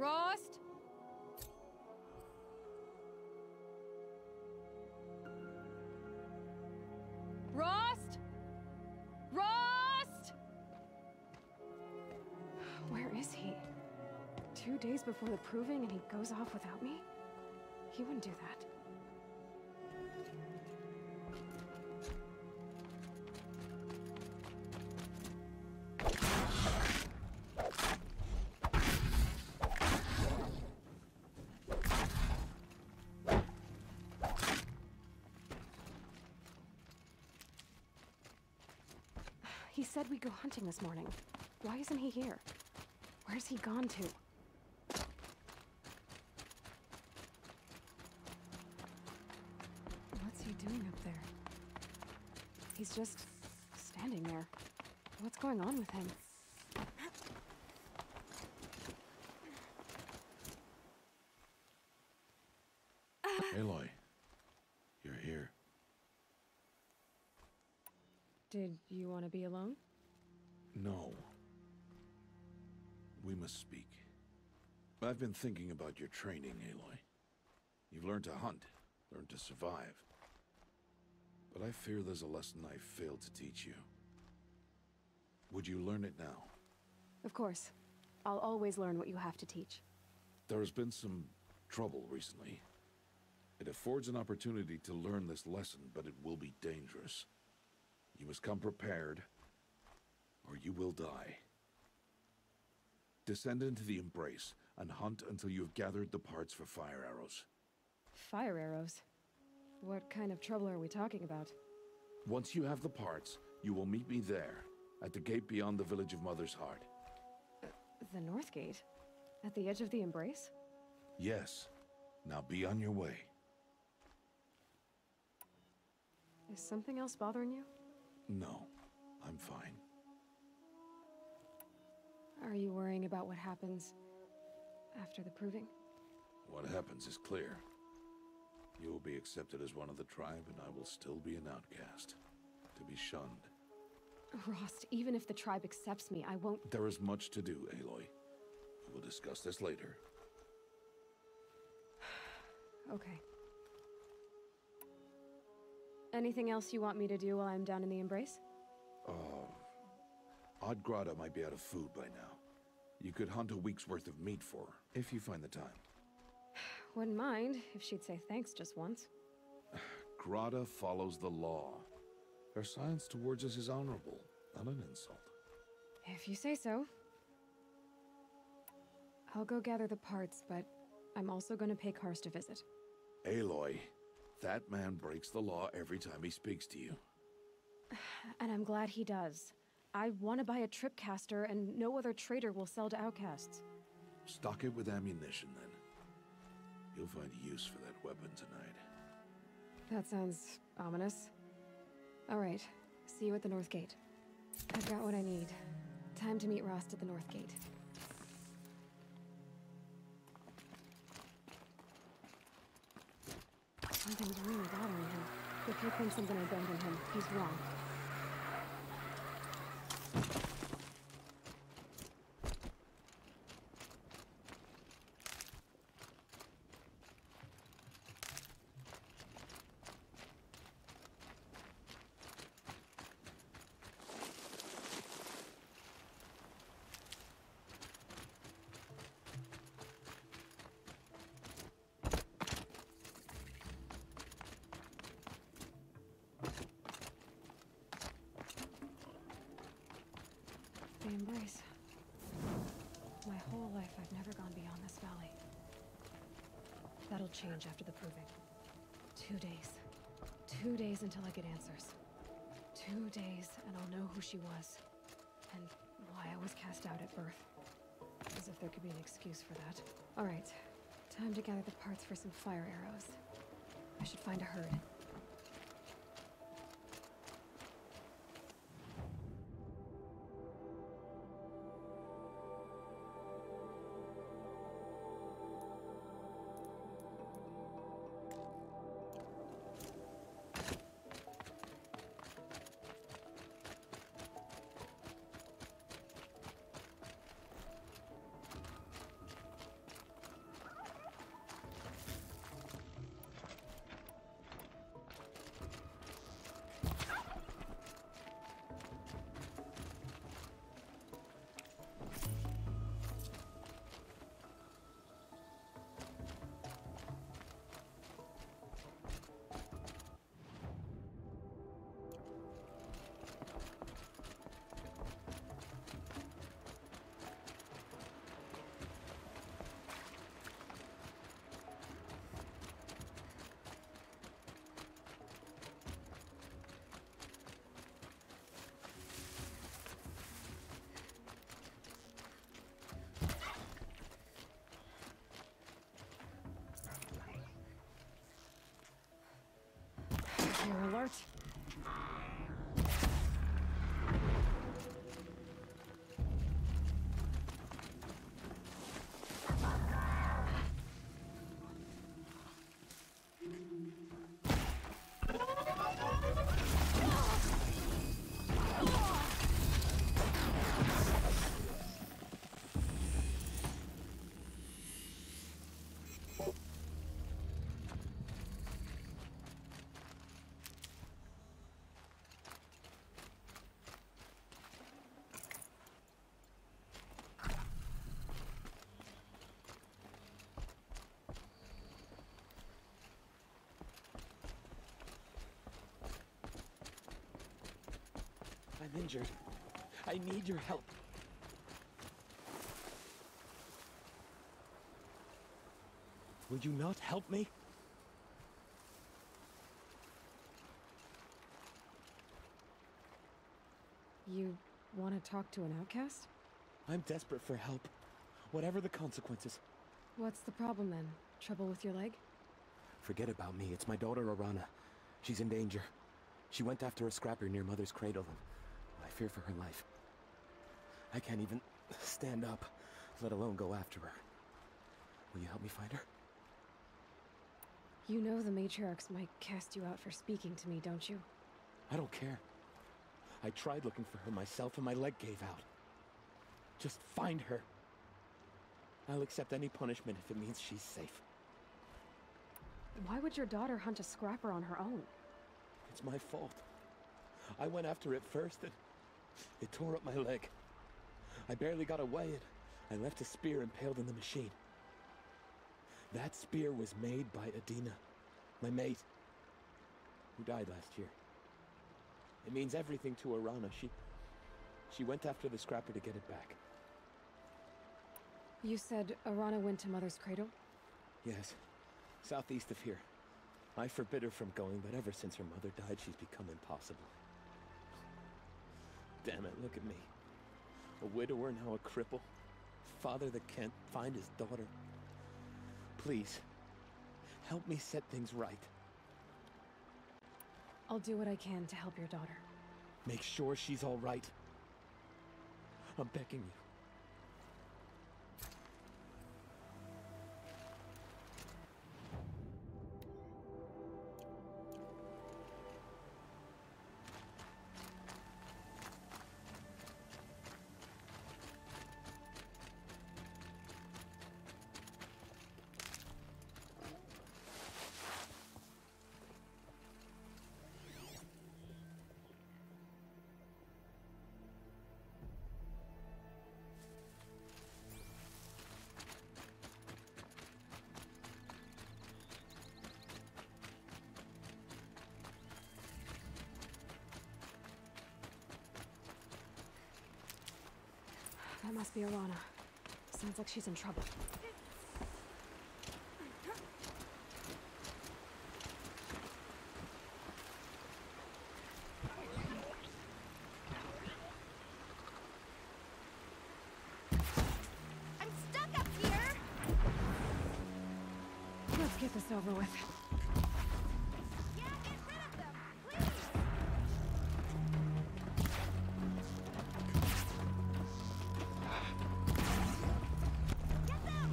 Rost? Rost? Rost? Where is he? 2 days before the proving and he goes off without me? He wouldn't do that. He said we'd go hunting this morning. Why isn't he here? Where's he gone to? What's he doing up there? He's just standing there. What's going on with him? Aloy, you're here. Did you want to be alone? No. We must speak. I've been thinking about your training, Aloy. You've learned to hunt, learned to survive. But I fear there's a lesson I failed to teach you. Would you learn it now? Of course. I'll always learn what you have to teach. There has been some trouble recently. It affords an opportunity to learn this lesson, but it will be dangerous. You must come prepared, or you will die. Descend into the Embrace, and hunt until you have gathered the parts for fire arrows. Fire arrows? What kind of trouble are we talking about? Once you have the parts, you will meet me there, at the gate beyond the village of Mother's Heart. The North Gate? At the edge of the Embrace? Yes. Now be on your way. Is something else bothering you? No, I'm fine. Are you worrying about what happens after the proving? What happens is clear. You will be accepted as one of the tribe, and I will still be an outcast. To be shunned. Rost, even if the tribe accepts me, I won't— There is much to do, Aloy. We will discuss this later. Okay. Anything else you want me to do while I'm down in the Embrace? Odd Grata might be out of food by now. You could hunt a week's worth of meat for her, if you find the time. Wouldn't mind if she'd say thanks just once. Grata follows the law. Her silence towards us is honorable, not an insult. If you say so. I'll go gather the parts, but I'm also gonna pay Karst a visit. Aloy, that man breaks the law every time he speaks to you. And I'm glad he does. I want to buy a tripcaster, and no other trader will sell to outcasts. Stock it with ammunition, then. You'll find use for that weapon tonight. That sounds ominous. All right, see you at the North Gate. I've got what I need. Time to meet Rost at the North Gate. Something's really bothering him. If he thinks I'm gonna abandon him, he's wrong. The Embrace. My whole life I've never gone beyond this valley. That'll change after the proving. 2 days. 2 days until I get answers. 2 days and I'll know who she was. And why I was cast out at birth. As if there could be an excuse for that. Alright, time to gather the parts for some fire arrows. I should find a herd. I'm injured. I need your help. Will you not help me? You want to talk to an outcast? I'm desperate for help. Whatever the consequences. What's the problem then? Trouble with your leg? Forget about me. It's my daughter, Arana. She's in danger. She went after a scrapper near Mother's cradle, and I fear for her life. I can't even stand up, let alone go after her. Will you help me find her? You know the matriarchs might cast you out for speaking to me, don't you? I don't care. I tried looking for her myself and my leg gave out. Just find her. I'll accept any punishment if it means she's safe. Why would your daughter hunt a scrapper on her own? It's my fault. I went after it first and it tore up my leg. I barely got away and I left a spear impaled in the machine. That spear was made by Adina, my mate, who died last year. It means everything to Arana. She went after the scrapper to get it back. You said Arana went to Mother's cradle? Yes, southeast of here. I forbid her from going, but ever since her mother died, she's become impossible. Damn it, look at me. A widower, now a cripple. Father that can't find his daughter. Please, help me set things right. I'll do what I can to help your daughter. Make sure she's all right. I'm begging you. That must be Arana. Sounds like she's in trouble. I'm stuck up here! Let's get this over with. Yeah, get rid of them, please! Get them!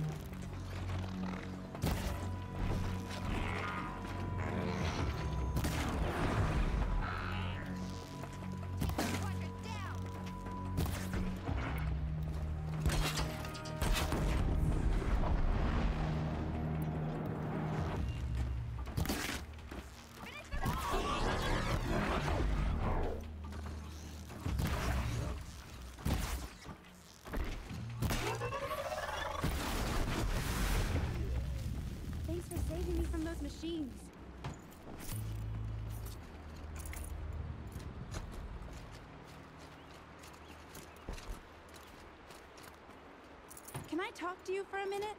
Watch it down! Finish them off! Thanks for saving me from those machines. Can I talk to you for a minute?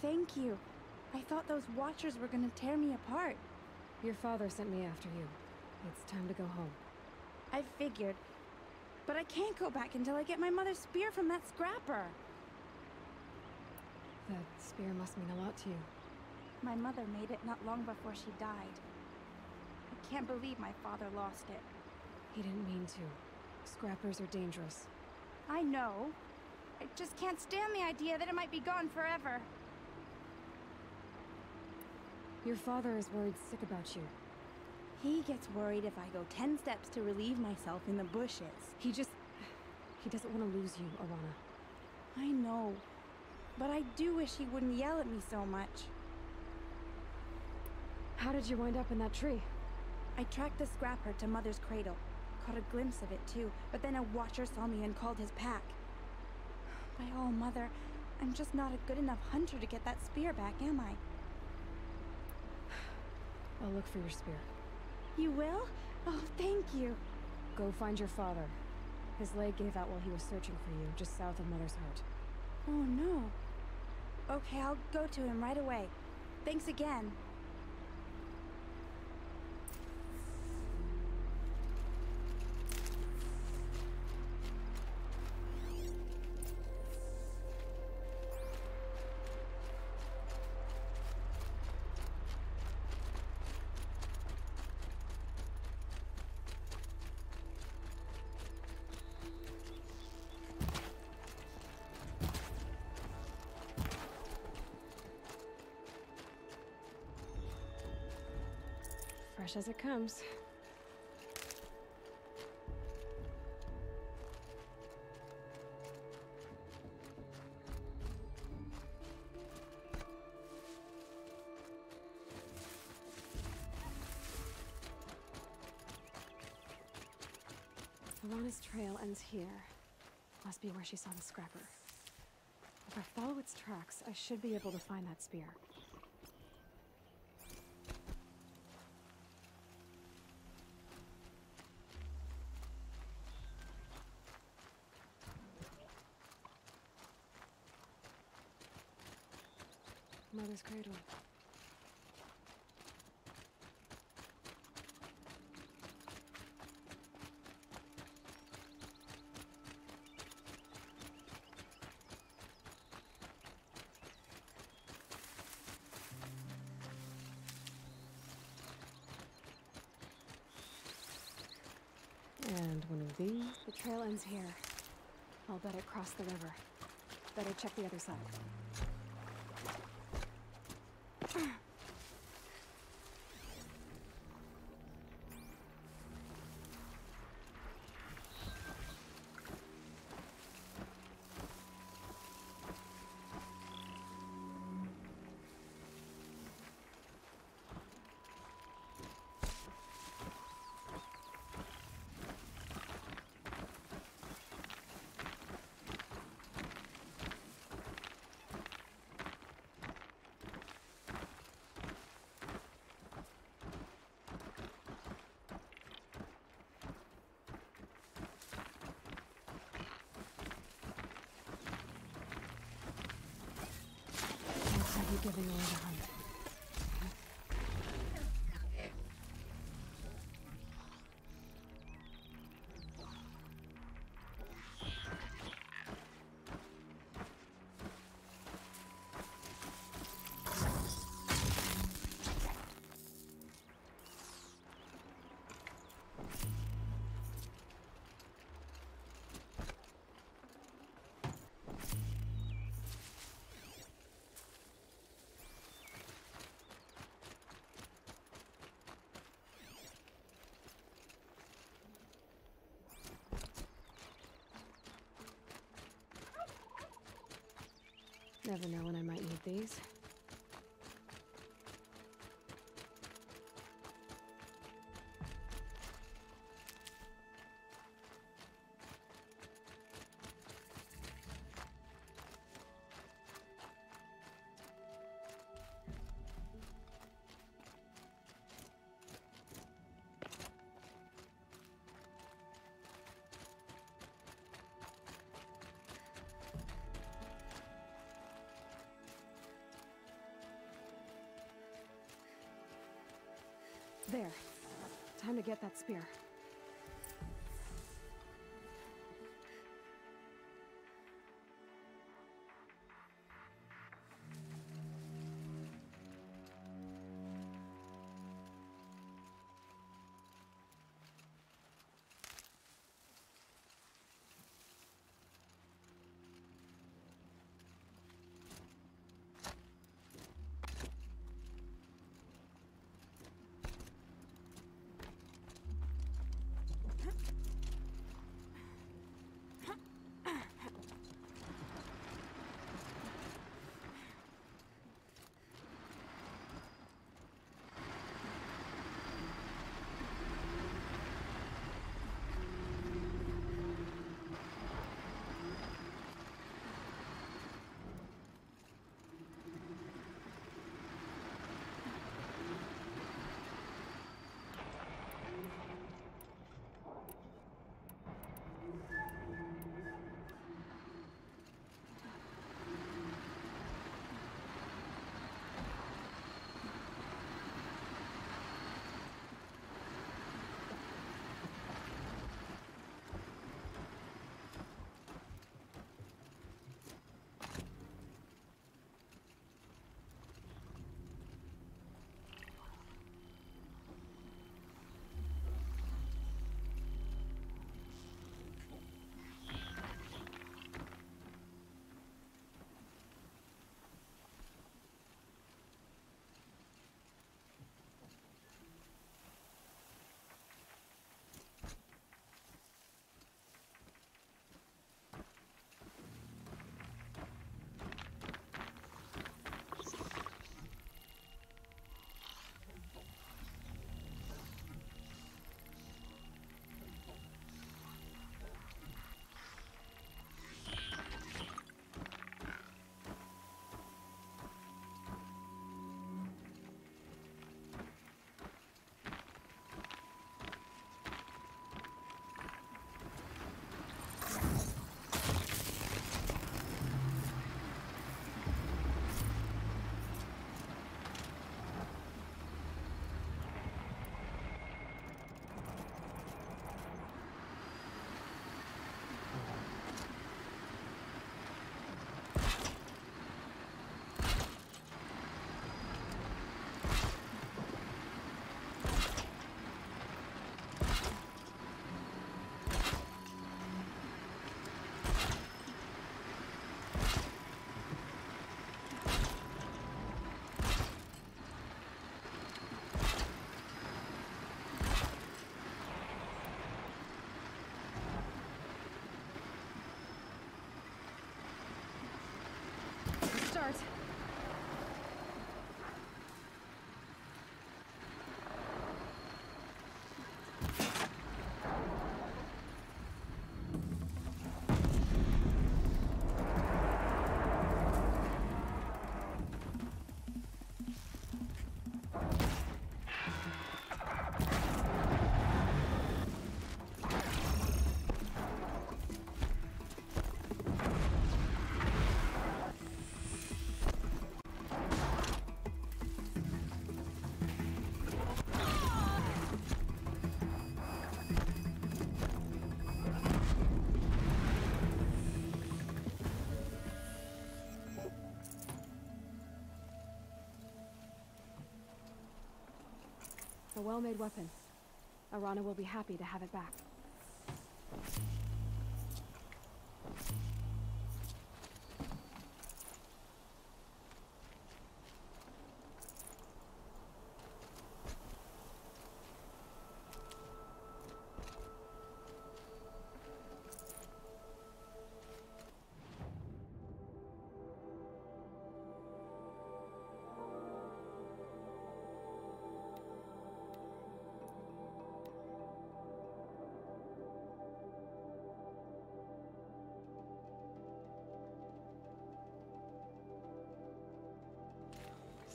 Thank you. I thought those watchers were gonna tear me apart. Your father sent me after you. It's time to go home. I figured. But I can't go back until I get my mother's spear from that scrapper. That spear must mean a lot to you. My mother made it not long before she died. I can't believe my father lost it. He didn't mean to. Scrappers are dangerous. I know. I just can't stand the idea that it might be gone forever. Your father is worried sick about you. He gets worried if I go 10 steps to relieve myself in the bushes. He doesn't want to lose you, Arana. I know. But I do wish he wouldn't yell at me so much. How did you wind up in that tree? I tracked the scrapper to Mother's cradle. Caught a glimpse of it too, but then a watcher saw me and called his pack. By all, Mother, I'm just not a good enough hunter to get that spear back, am I? I'll look for your spear. You will? Oh, thank you. Go find your father. His leg gave out while he was searching for you, just south of Mother's Heart. Oh no. Okay, I'll go to him right away. Thanks again. Fresh as it comes. Alana's trail ends here. Must be where she saw the scrapper. If I follow its tracks, I should be able to find that spear. Mother's cradle. And one of these. The trail ends here. I'll bet it crossed the river. Better check the other side. You giving away the hunt. Never know when I might need these. There. Time to get that spear. well-made weapon. Arana will be happy to have it back.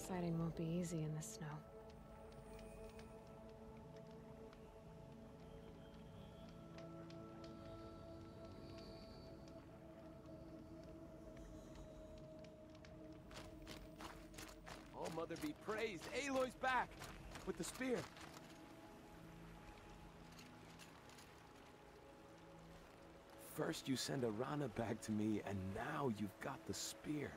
Sighting won't be easy in the snow. Oh, Mother be praised. Aloy's back with the spear. First you send Arana back to me, and now you've got the spear.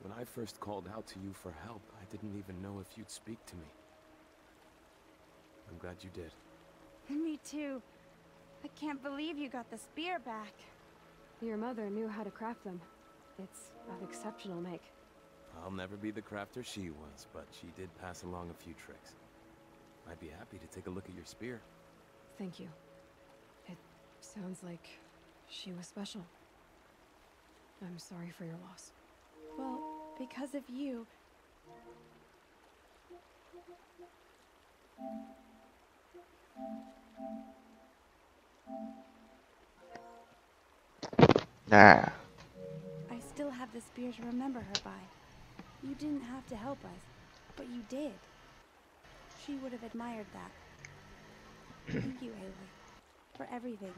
When I first called out to you for help, I didn't even know if you'd speak to me. I'm glad you did. Me too. I can't believe you got the spear back. Your mother knew how to craft them. It's of exceptional make. I'll never be the crafter she was, but she did pass along a few tricks. I'd be happy to take a look at your spear. Thank you. It sounds like she was special. I'm sorry for your loss. Well, because of you. Nah. I still have the spear to remember her by. You didn't have to help us, but you did. She would have admired that. Thank you, Aloy, for everything.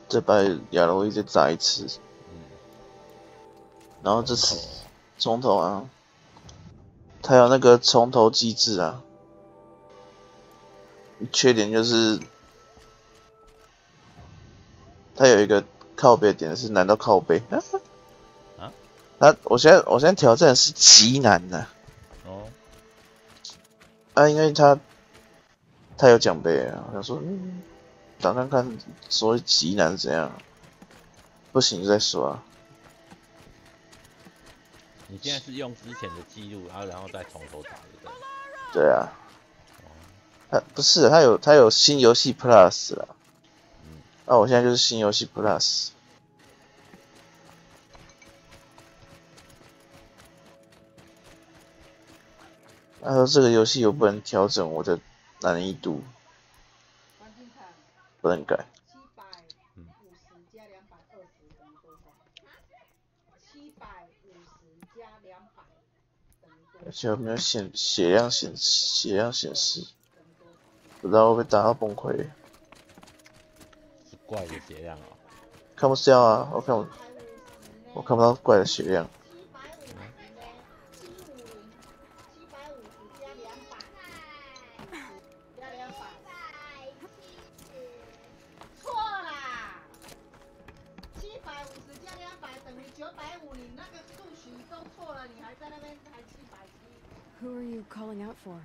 这把亚罗伊再砸一次，然后这次从头啊，它有那个从头机制啊，缺点就是它有一个靠背点是难到靠背啊，我现在挑战是极难的哦，因为它有奖杯啊，我想说打看看所谓极难是怎样，不行就再说啊。你现在是用之前的记录，然后再从头打的，对啊。不是，它有新游戏 Plus 啦。我现在就是新游戏 Plus。他说这个游戏有不能调整我的难易度，不能改。而且有没有血量显示？不知道会不会打到崩溃。是怪的血量啊。看不到啊，我看不到怪的血量。错啦，750加200等于950，你那个数学都错了，你还在那边还770。Who are you calling out for?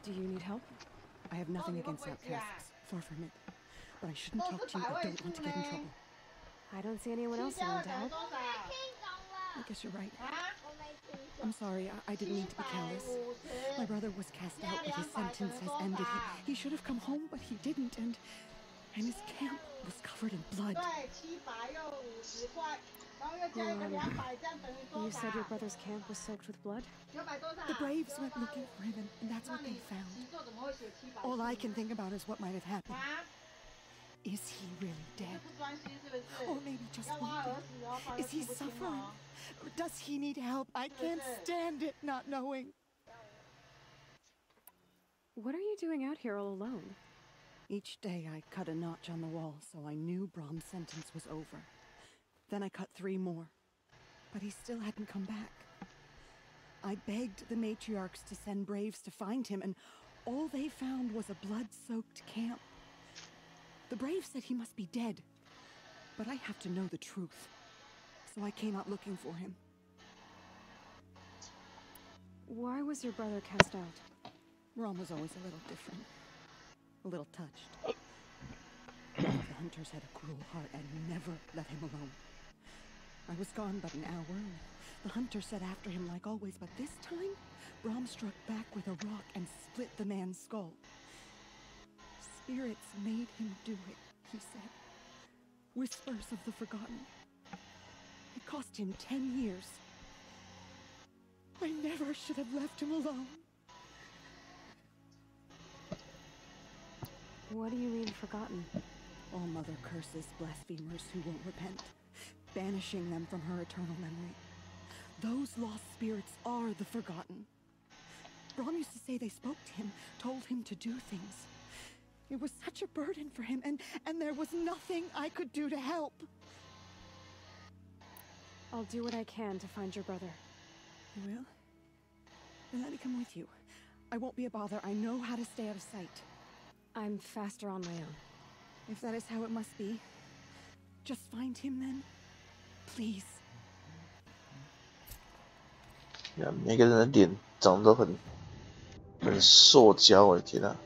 Do you need help? I have nothing against outcasts, far from it. But I shouldn't talk to you. I don't want to get in trouble. I don't see anyone else around to help. I guess you're right. I'm sorry, I didn't mean to be careless. My brother was cast out, but his sentence has ended. He should have come home, but he didn't, and his camp was covered in blood. You said your brother's camp was soaked with blood? The Braves went looking for him, and that's what they found. All I can think about is what might have happened. Is he really dead? Or maybe just wounded? Is he suffering? Does he need help? I can't stand it not knowing. What are you doing out here all alone? Each day I cut a notch on the wall so I knew Brahm's sentence was over. Then I cut 3 more, but he still hadn't come back. I begged the matriarchs to send braves to find him, and all they found was a blood-soaked camp. The braves said he must be dead, but I have to know the truth. so I came out looking for him. Why was your brother cast out? Rom was always a little different. A little touched. The hunters had a cruel heart and never let him alone. I was gone but an hour, and the hunter set after him like always, but this time, Brom struck back with a rock and split the man's skull. Spirits made him do it, he said. Whispers of the forgotten. It cost him 10 years. I never should have left him alone. What do you mean, forgotten? All Mother curses blasphemers who won't repent, banishing them from her eternal memory. Those lost spirits are the forgotten. Brom used to say they spoke to him, told him to do things. It was such a burden for him, and there was nothing I could do to help. I'll do what I can to find your brother. You will? Then let me come with you. I won't be a bother. I know how to stay out of sight. I'm faster on my own. If that is how it must be, just find him then. Please. 每个人的脸长得都很塑胶，我的天啊！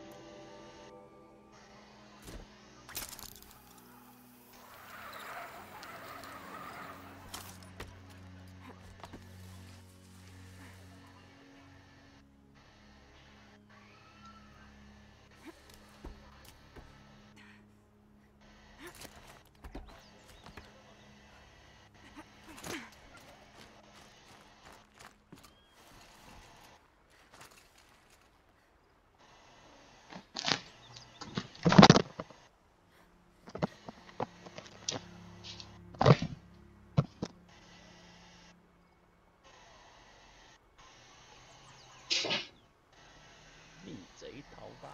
逆贼讨伐。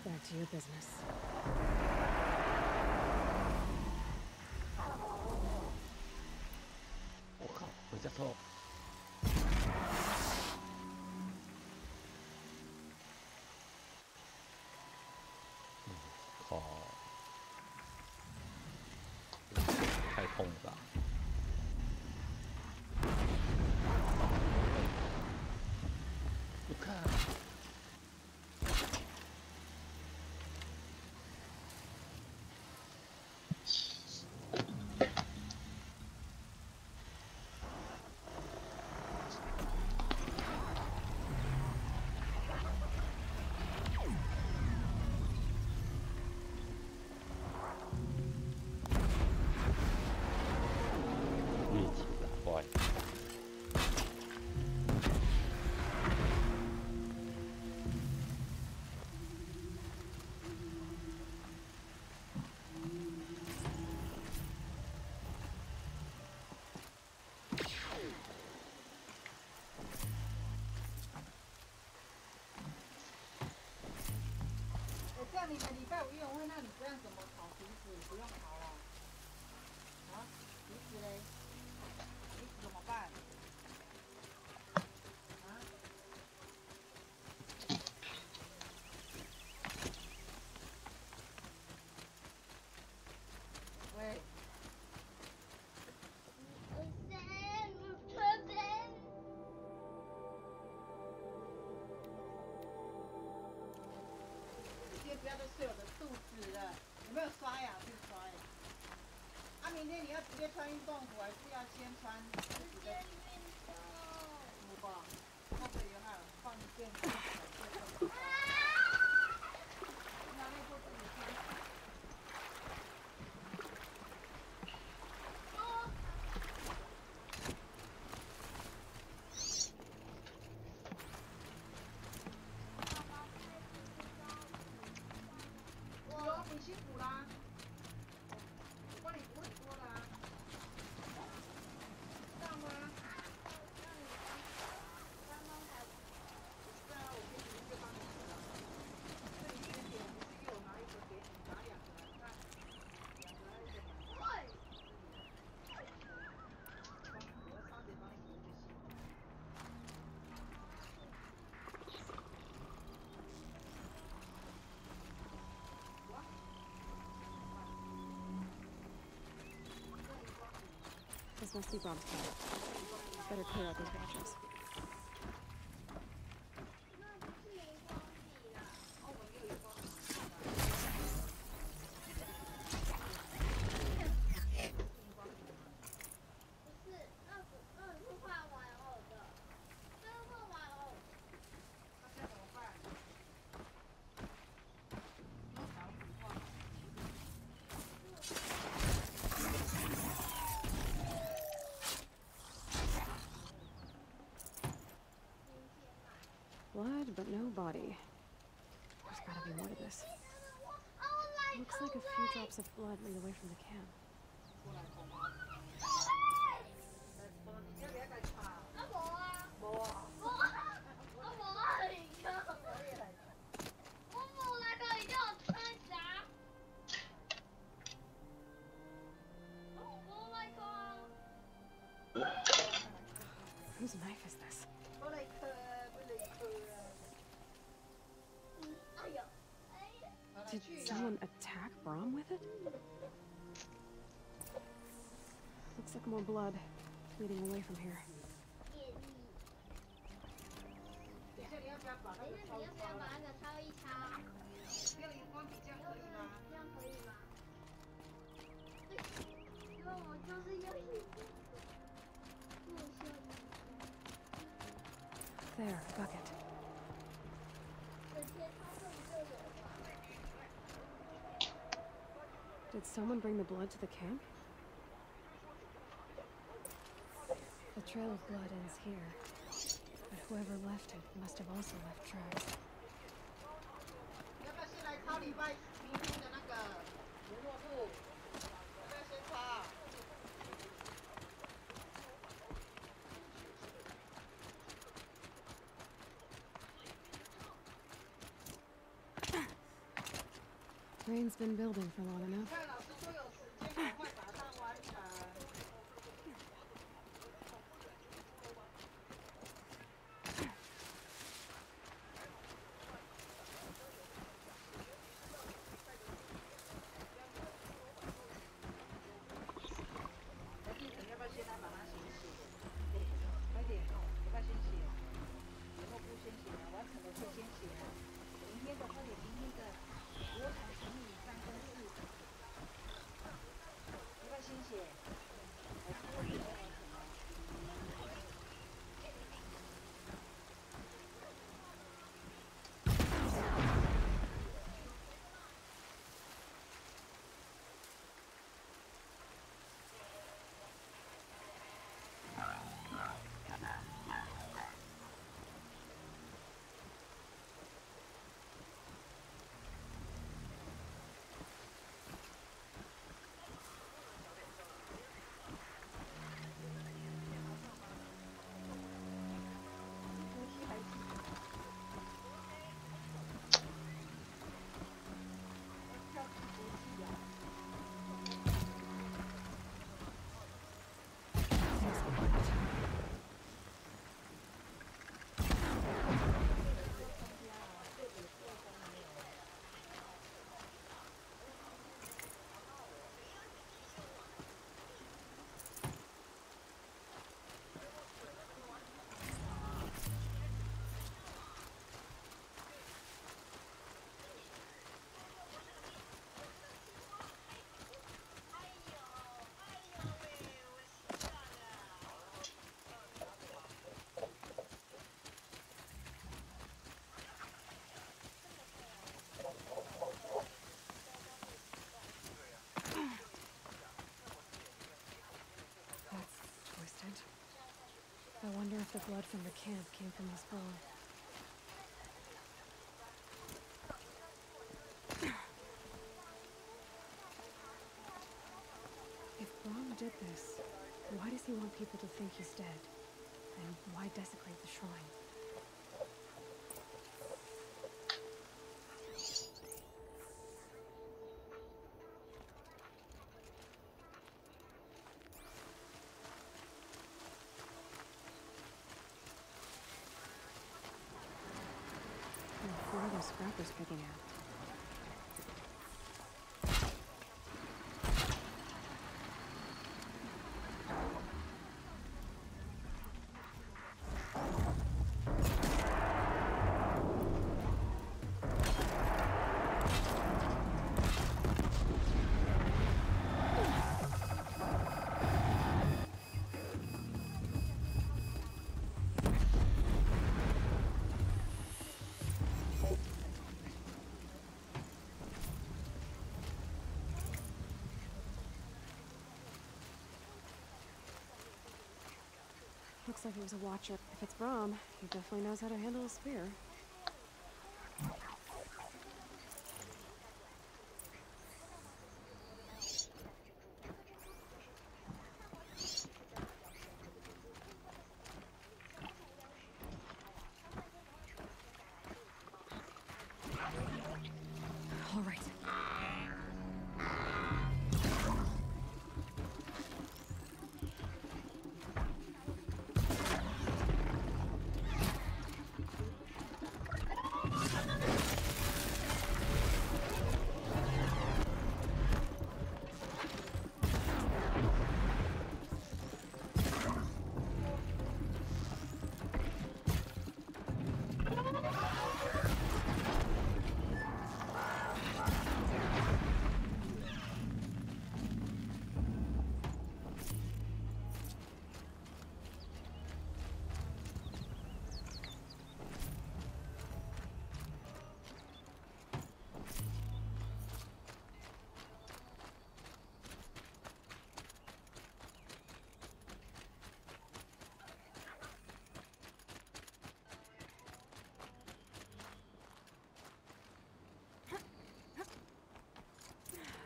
Back to your business. 我靠，回家偷。靠，太痛了吧！我看。你们礼拜五运动会，那你这样怎么考鼻子？不用考了。啊，鼻子嘞？鼻子怎么办？啊？喂。不要再睡我的肚子了，有没有刷牙？去刷牙。啊，明天你要直接穿运动服，还是要先穿自己的服吧？那个也好，放电视，拿内裤自己穿。你辛苦啦，我帮你补很多啦，知道吗？刚刚才，对啊，我给你一个帮你补了，这里一点点，不是又拿一个给你，拿两个来，看，两个来一个来，我差点帮你补就行。This must be Brom's car. Better clear out these branches. Blood, but no body. There's gotta be more to this. Looks like a few drops of blood lead away from the camp. Whose knife is this? Did someone attack Brom with it? Looks like more blood leading away from here. There, a bucket. Did someone bring the blood to the camp? The trail of blood ends here, but whoever left it must have also left tracks. 要不要先来抄礼拜明天的那个联络簿？要不要先抄？Rain's been building for long enough. 看老师说有时间，赶快把它完成。要不要现在把它写写？快点，要不要先写？联络簿先写，完成的会先写。明天的快点，明天的国产成语3跟4。I wonder if the blood from the camp came from this bone. If Brahm did this, why does he want people to think he's dead? And why desecrate the shrine? What are those scrappers picking at? Looks like it was a watcher. If it's Brahm, he definitely knows how to handle a spear. All right.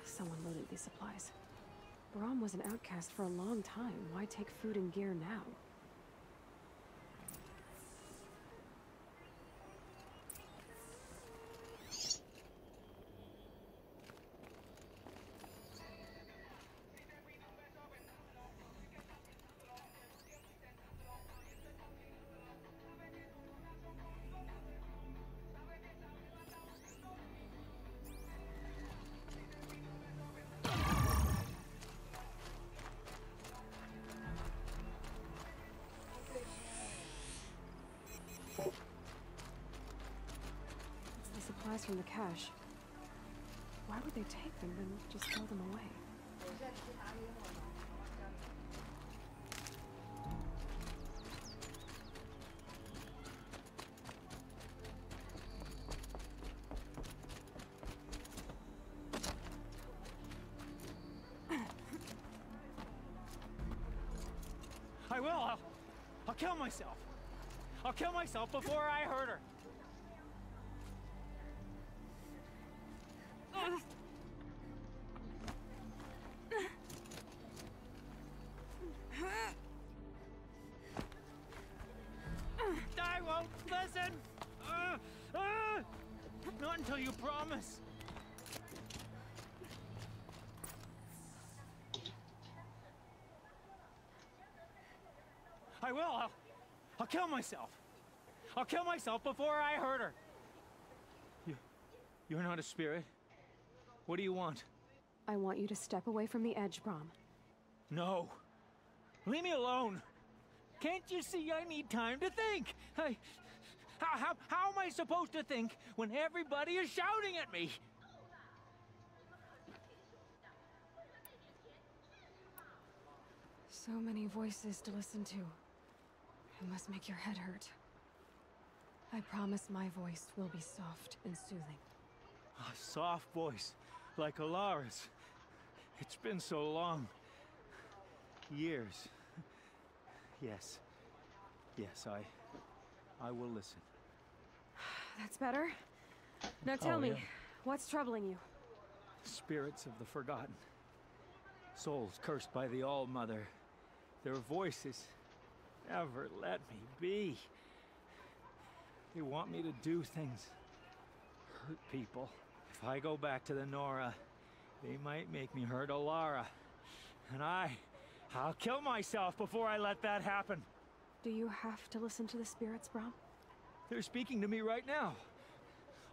Someone loaded these supplies. Brahm was an outcast for a long time. Why take food and gear now? Supplies from the cache. Why would they take them and just throw them away? I will. I'll kill myself. I'll kill myself before I hurt her. I won't listen! Not until you promise. I will. I'll kill myself. I'll kill myself before I hurt her. You're not a spirit. What do you want? I want you to step away from the edge, Brahm. No. Leave me alone. Can't you see I need time to think? How am I supposed to think when everybody is shouting at me? So many voices to listen to. It must make your head hurt. I promise my voice will be soft and soothing. A soft voice, like Alara's. It's been so long. Years. Yes. Yes, I will listen. That's better. Now tell me, yeah. what's troubling you? Spirits of the forgotten. Souls cursed by the All-Mother. Their voices never let me be. They want me to do things, hurt people. If I go back to the Nora, they might make me hurt Alara. And I'll kill myself before I let that happen. Do you have to listen to the spirits, Brom? They're speaking to me right now.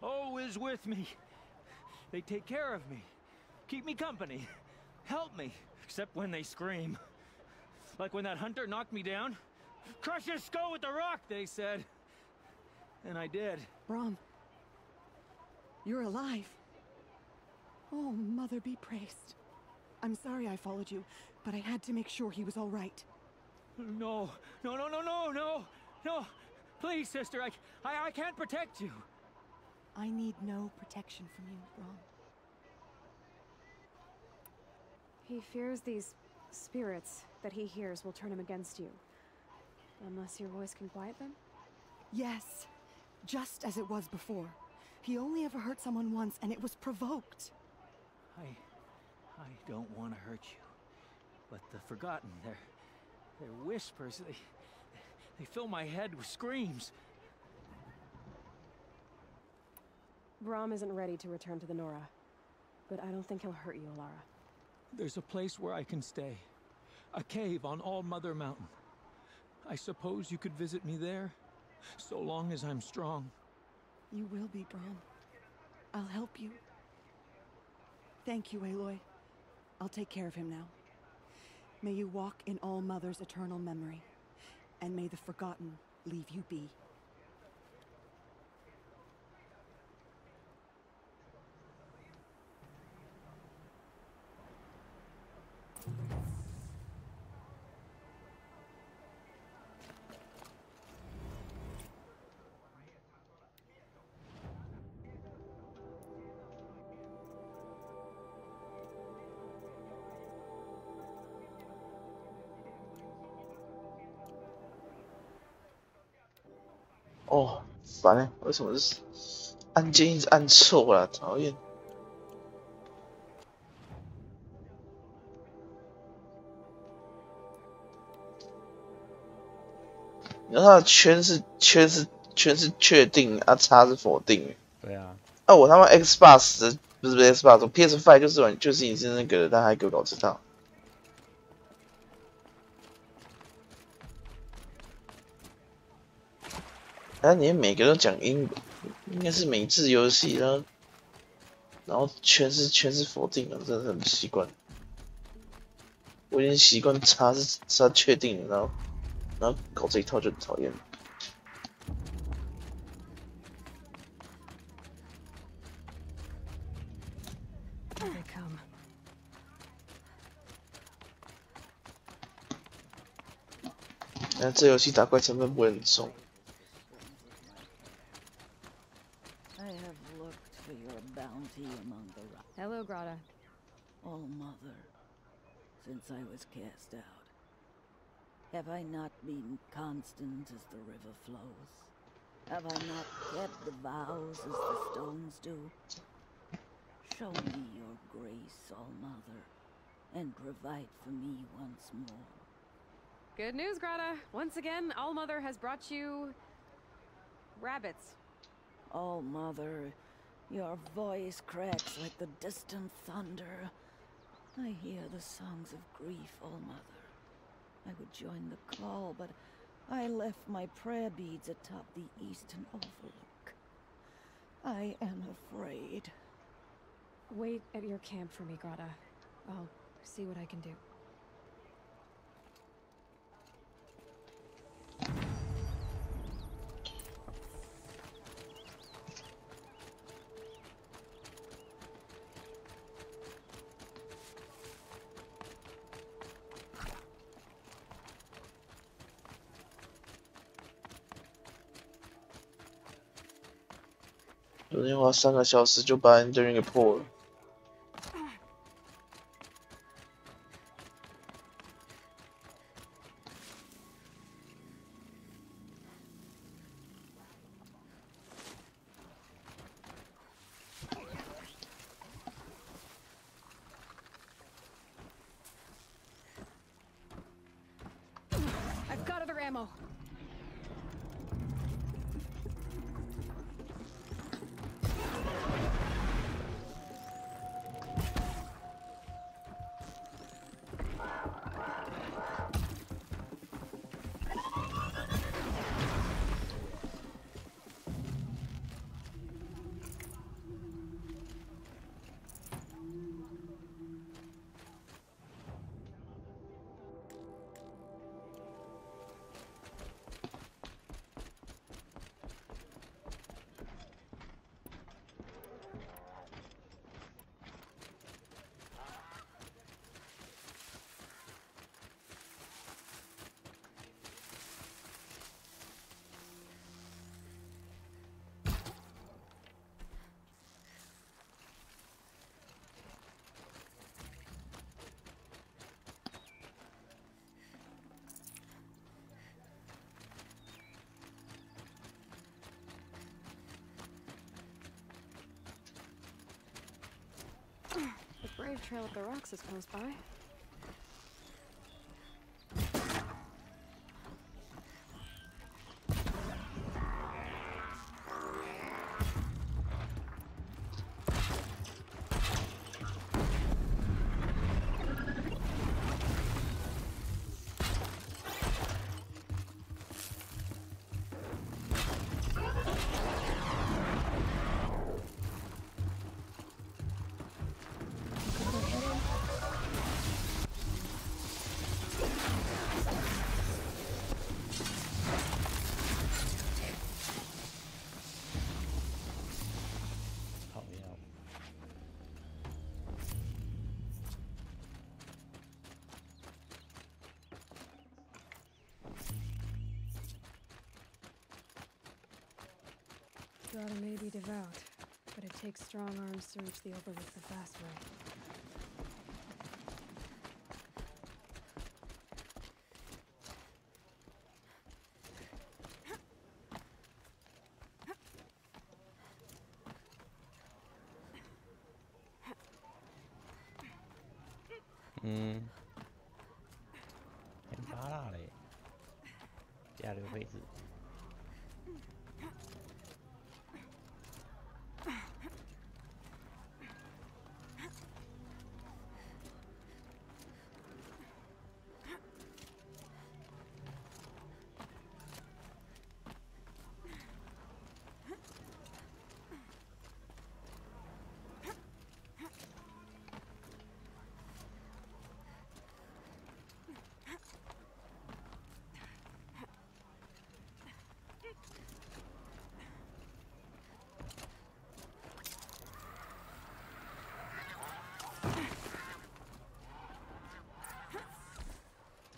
Oh is with me. They take care of me, keep me company, help me, except when they scream. Like when that hunter knocked me down. Crush his skull with the rock, they said. And I did. Brom, you're alive. Oh, Mother be praised. I'm sorry I followed you, but I had to make sure he was all right. No. Please, sister, I can't protect you. I need no protection from you, Brom. He fears these spirits that he hears will turn him against you. Unless your voice can quiet them? Yes, just as it was before. He only ever hurt someone once, and it was provoked. I don't want to hurt you. But the forgotten, their whispers, they fill my head with screams. Brom isn't ready to return to the Nora, but I don't think he'll hurt you, Alara. There's a place where I can stay. A cave on All-Mother Mountain. I suppose you could visit me there, so long as I'm strong. You will be, Brom. I'll help you. Thank you, Aloy. I'll take care of him now. May you walk in All-Mother's eternal memory, and may the forgotten leave you be.哦，烦欸，为什么是按键一直按错啊？讨厌！然后它的圈是确定，啊叉是否定。对啊。啊，我他妈 Xbox 不是 Xbox， PS5 就是已经那个了，但还给我搞这套。啊，你每个都讲英文，应该是美制游戏，然后全是否定的，真的很不习惯。我已经习惯叉是确定的，然后搞这一套就很讨厌。但这游戏打怪成本不会很重。Hello, Grata. Oh, Mother, since I was cast out, have I not been constant as the river flows? Have I not kept the vows as the stones do? Show me your grace, All-Mother, and provide for me once more. Good news, Grata. Once again, All-Mother has brought you... rabbits. All-Mother, your voice cracks like the distant thunder. I hear the songs of grief, All-Mother. I would join the call, but I left my prayer beads atop the eastern overlook. I am afraid. Wait at your camp for me, Grata. I'll see what I can do. 昨天花3个小时就把 Ender 给破了。ammo. The brave trail up the rocks is close by. Help me out. Grotto may be devout, but it takes strong arms to reach the overlook the fast way.很拔辣嘞，加留位置。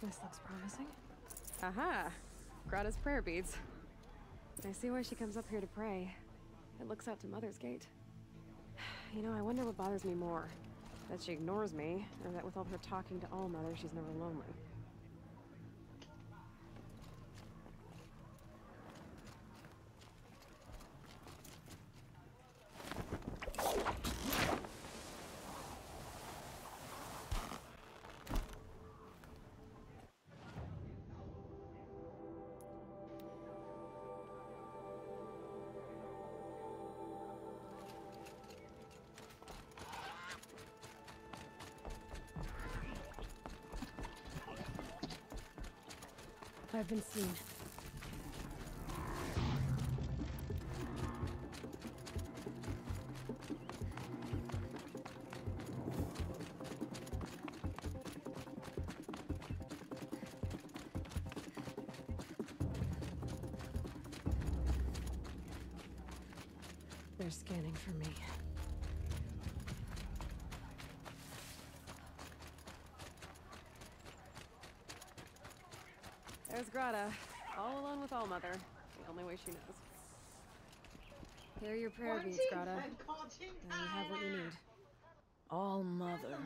This looks promising. Aha! Grata's prayer beads. I see why she comes up here to pray. It looks out to Mother's Gate. You know, I wonder what bothers me more. That she ignores me, or that with all her talking to All Mother, she's never lonely. I've been seen. They're scanning for me. There's Grata, all alone with All Mother. The only way she knows. Here are your prayer beads, Grata. Now you have what you need. All Mother.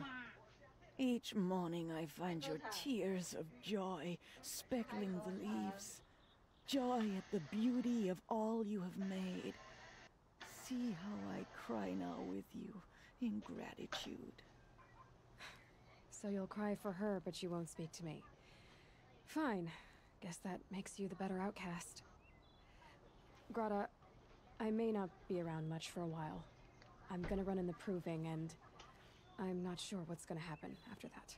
Each morning I find your tears of joy speckling the leaves. Joy at the beauty of all you have made. See how I cry now with you in gratitude. So you'll cry for her, but you won't speak to me. Fine. Guess that makes you the better outcast. Grata, I may not be around much for a while. I'm gonna run in the proving, and I'm not sure what's gonna happen after that.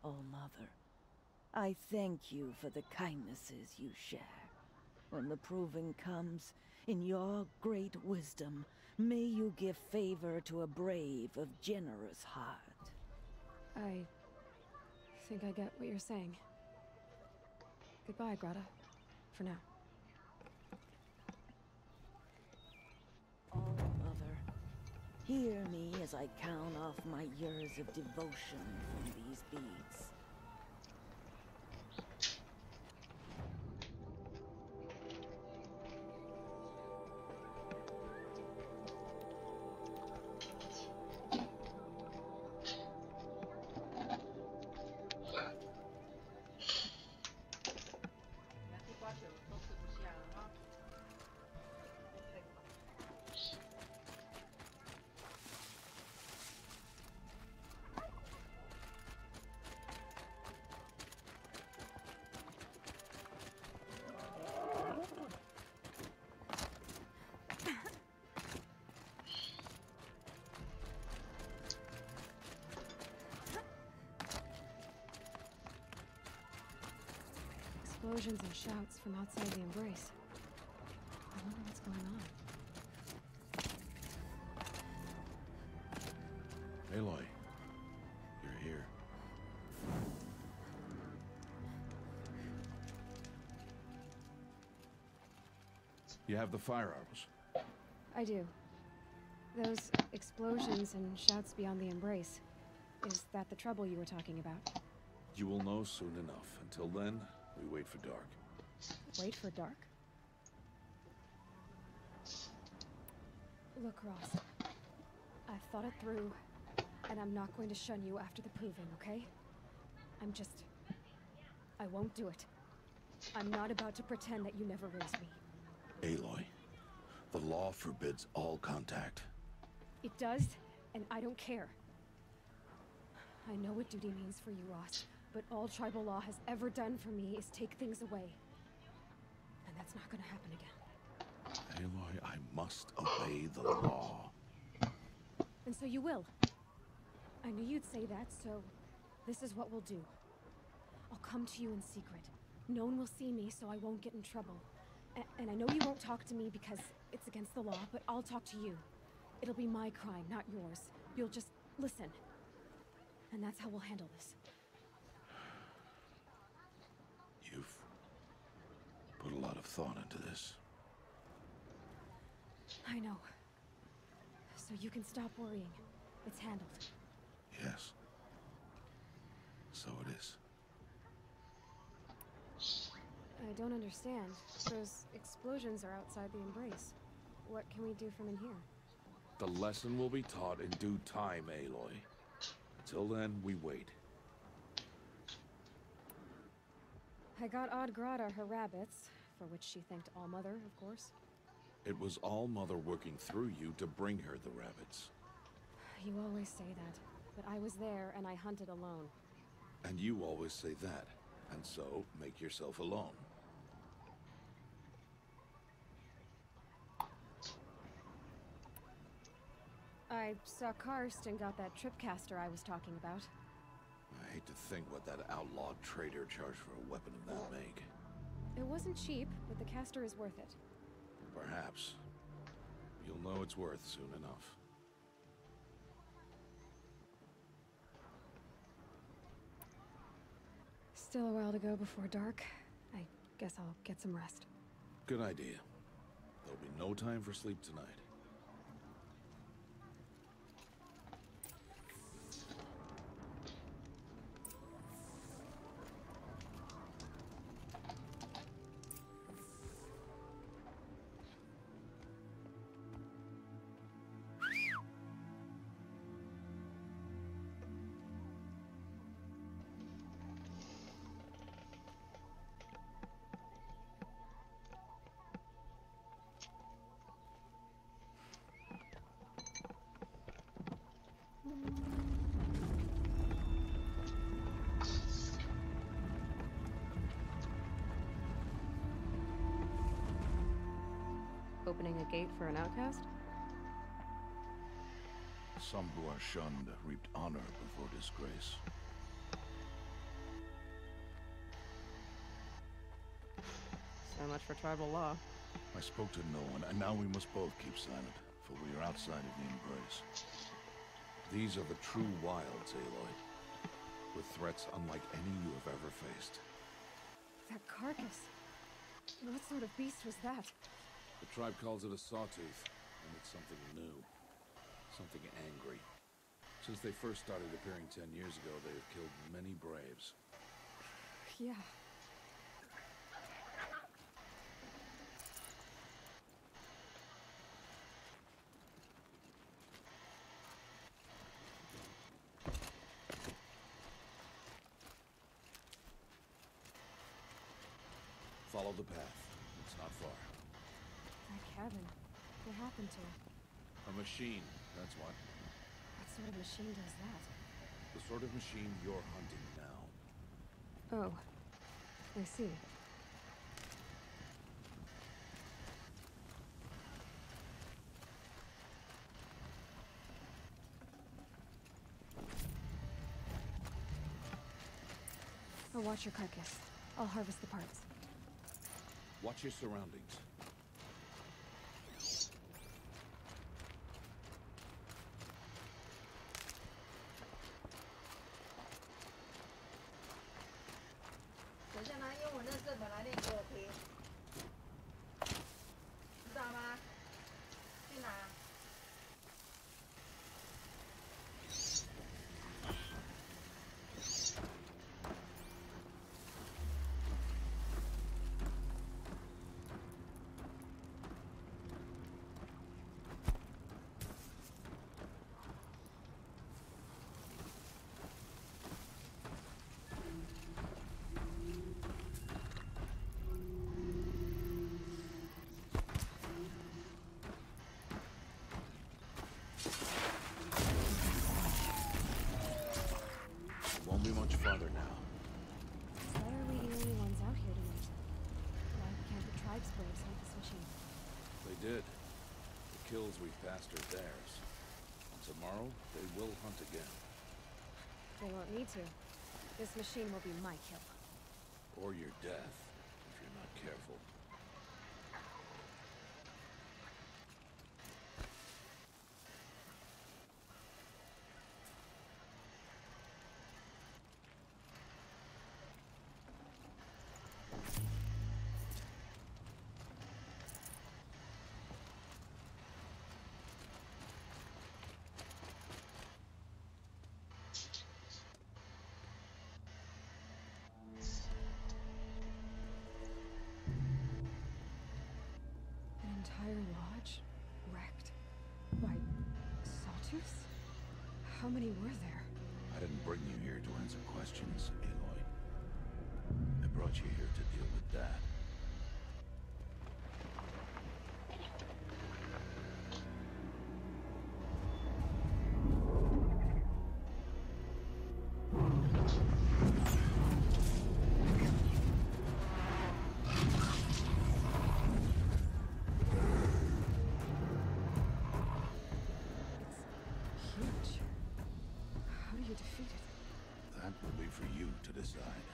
Oh, Mother, I thank you for the kindnesses you share. When the proving comes, in your great wisdom, may you give favor to a brave of generous heart. I think I get what you're saying. Goodbye, Grata. For now. Oh, Mother, hear me as I count off my years of devotion from these beads. Explosions and shouts from outside the embrace. I wonder what's going on. Aloy, you're here. You have the fire arrows. I do. Those explosions and shouts beyond the embrace. Is that the trouble you were talking about? You will know soon enough. Until then, we wait for dark. Wait for dark? Look, Ross. I've thought it through, and I'm not going to shun you after the proving, okay? I won't do it. I'm not about to pretend that you never raised me. Aloy, the law forbids all contact. It does, and I don't care. I know what duty means for you, Ross, but all tribal law has ever done for me is take things away. And that's not gonna happen again. Aloy, I must obey the law. And so you will. I knew you'd say that, so this is what we'll do. I'll come to you in secret. No one will see me, so I won't get in trouble. And I know you won't talk to me because it's against the law, but I'll talk to you. It'll be my crime, not yours. You'll just listen. And that's how we'll handle this. You've put a lot of thought into this. I know. So you can stop worrying. It's handled. Yes. So it is. I don't understand. Those explosions are outside the embrace. What can we do from in here? The lesson will be taught in due time, Aloy. Until then, we wait. I got Odd Grata her rabbits, for which she thanked Allmother, of course. It was Allmother working through you to bring her the rabbits. You always say that, but I was there and I hunted alone. And you always say that, and so make yourself alone. I saw Karst and got that tripcaster I was talking about. I hate to think what that outlawed trader charged for a weapon of that make. It wasn't cheap, but the caster is worth it. Perhaps. You'll know it's worth soon enough. Still a while to go before dark. I guess I'll get some rest. Good idea. There'll be no time for sleep tonight. Opening a gate for an outcast? Some who are shunned reaped honor before disgrace. So much for tribal law. I spoke to no one, and now we must both keep silent, for we are outside of the embrace. These are the true wilds, Aloy, with threats unlike any you have ever faced. That carcass. What sort of beast was that? The tribe calls it a sawtooth, and it's something new. Something angry. Since they first started appearing 10 years ago, they have killed many braves. Yeah. Follow the path. It's not far. That cabin. What happened to it? A machine, that's what. What sort of machine does that? The sort of machine you're hunting now. Oh. I see. I'll watch your carcass. I'll harvest the parts. Watch your surroundings. Won't be much farther now. Why are we the only ones out here tonight? Why can't the tribe's braves hunt this machine? They did. The kills we've passed are theirs. And tomorrow, they will hunt again. They won't need to. This machine will be my kill. Or your death, if you're not careful. An entire lodge? Wrecked? By sawtooths? How many were there? I didn't bring you here to answer questions, Aloy. I brought you here to deal with that. Huge. How do you defeat it? That will be for you to decide.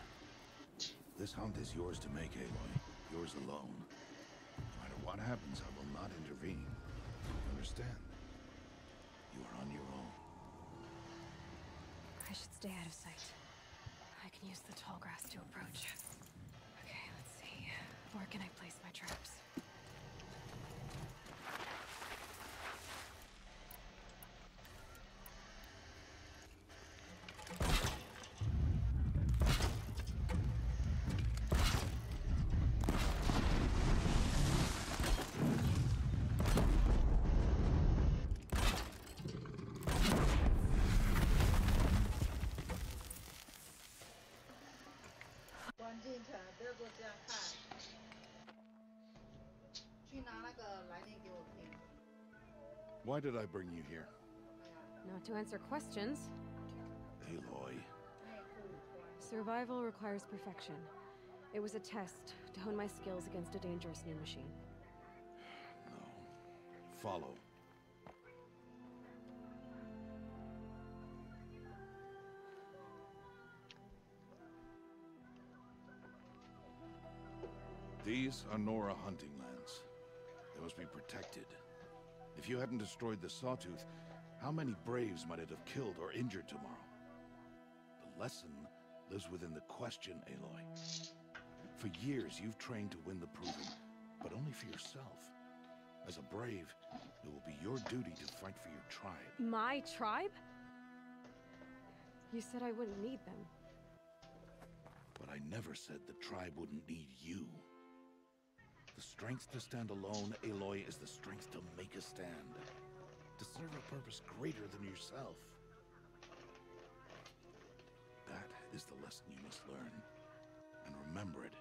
This hunt is yours to make, Aloy. Yours alone. No matter what happens, I will not intervene. Understand? You are on your own. I should stay out of sight. I can use the tall grass to approach. Okay, let's see. Where can I place my traps? Why did I bring you here? Not to answer questions. Aloy. Survival requires perfection. It was a test to hone my skills against a dangerous new machine. No. follow. These are Nora hunting lands. They must be protected. If you hadn't destroyed the Sawtooth, how many Braves might it have killed or injured tomorrow? The lesson lives within the question, Aloy. For years, you've trained to win the Proving, but only for yourself. As a Brave, it will be your duty to fight for your tribe. My tribe? You said I wouldn't need them. But I never said the tribe wouldn't need you. The strength to stand alone, Aloy, is the strength to make a stand. To serve a purpose greater than yourself. That is the lesson you must learn. And remember it.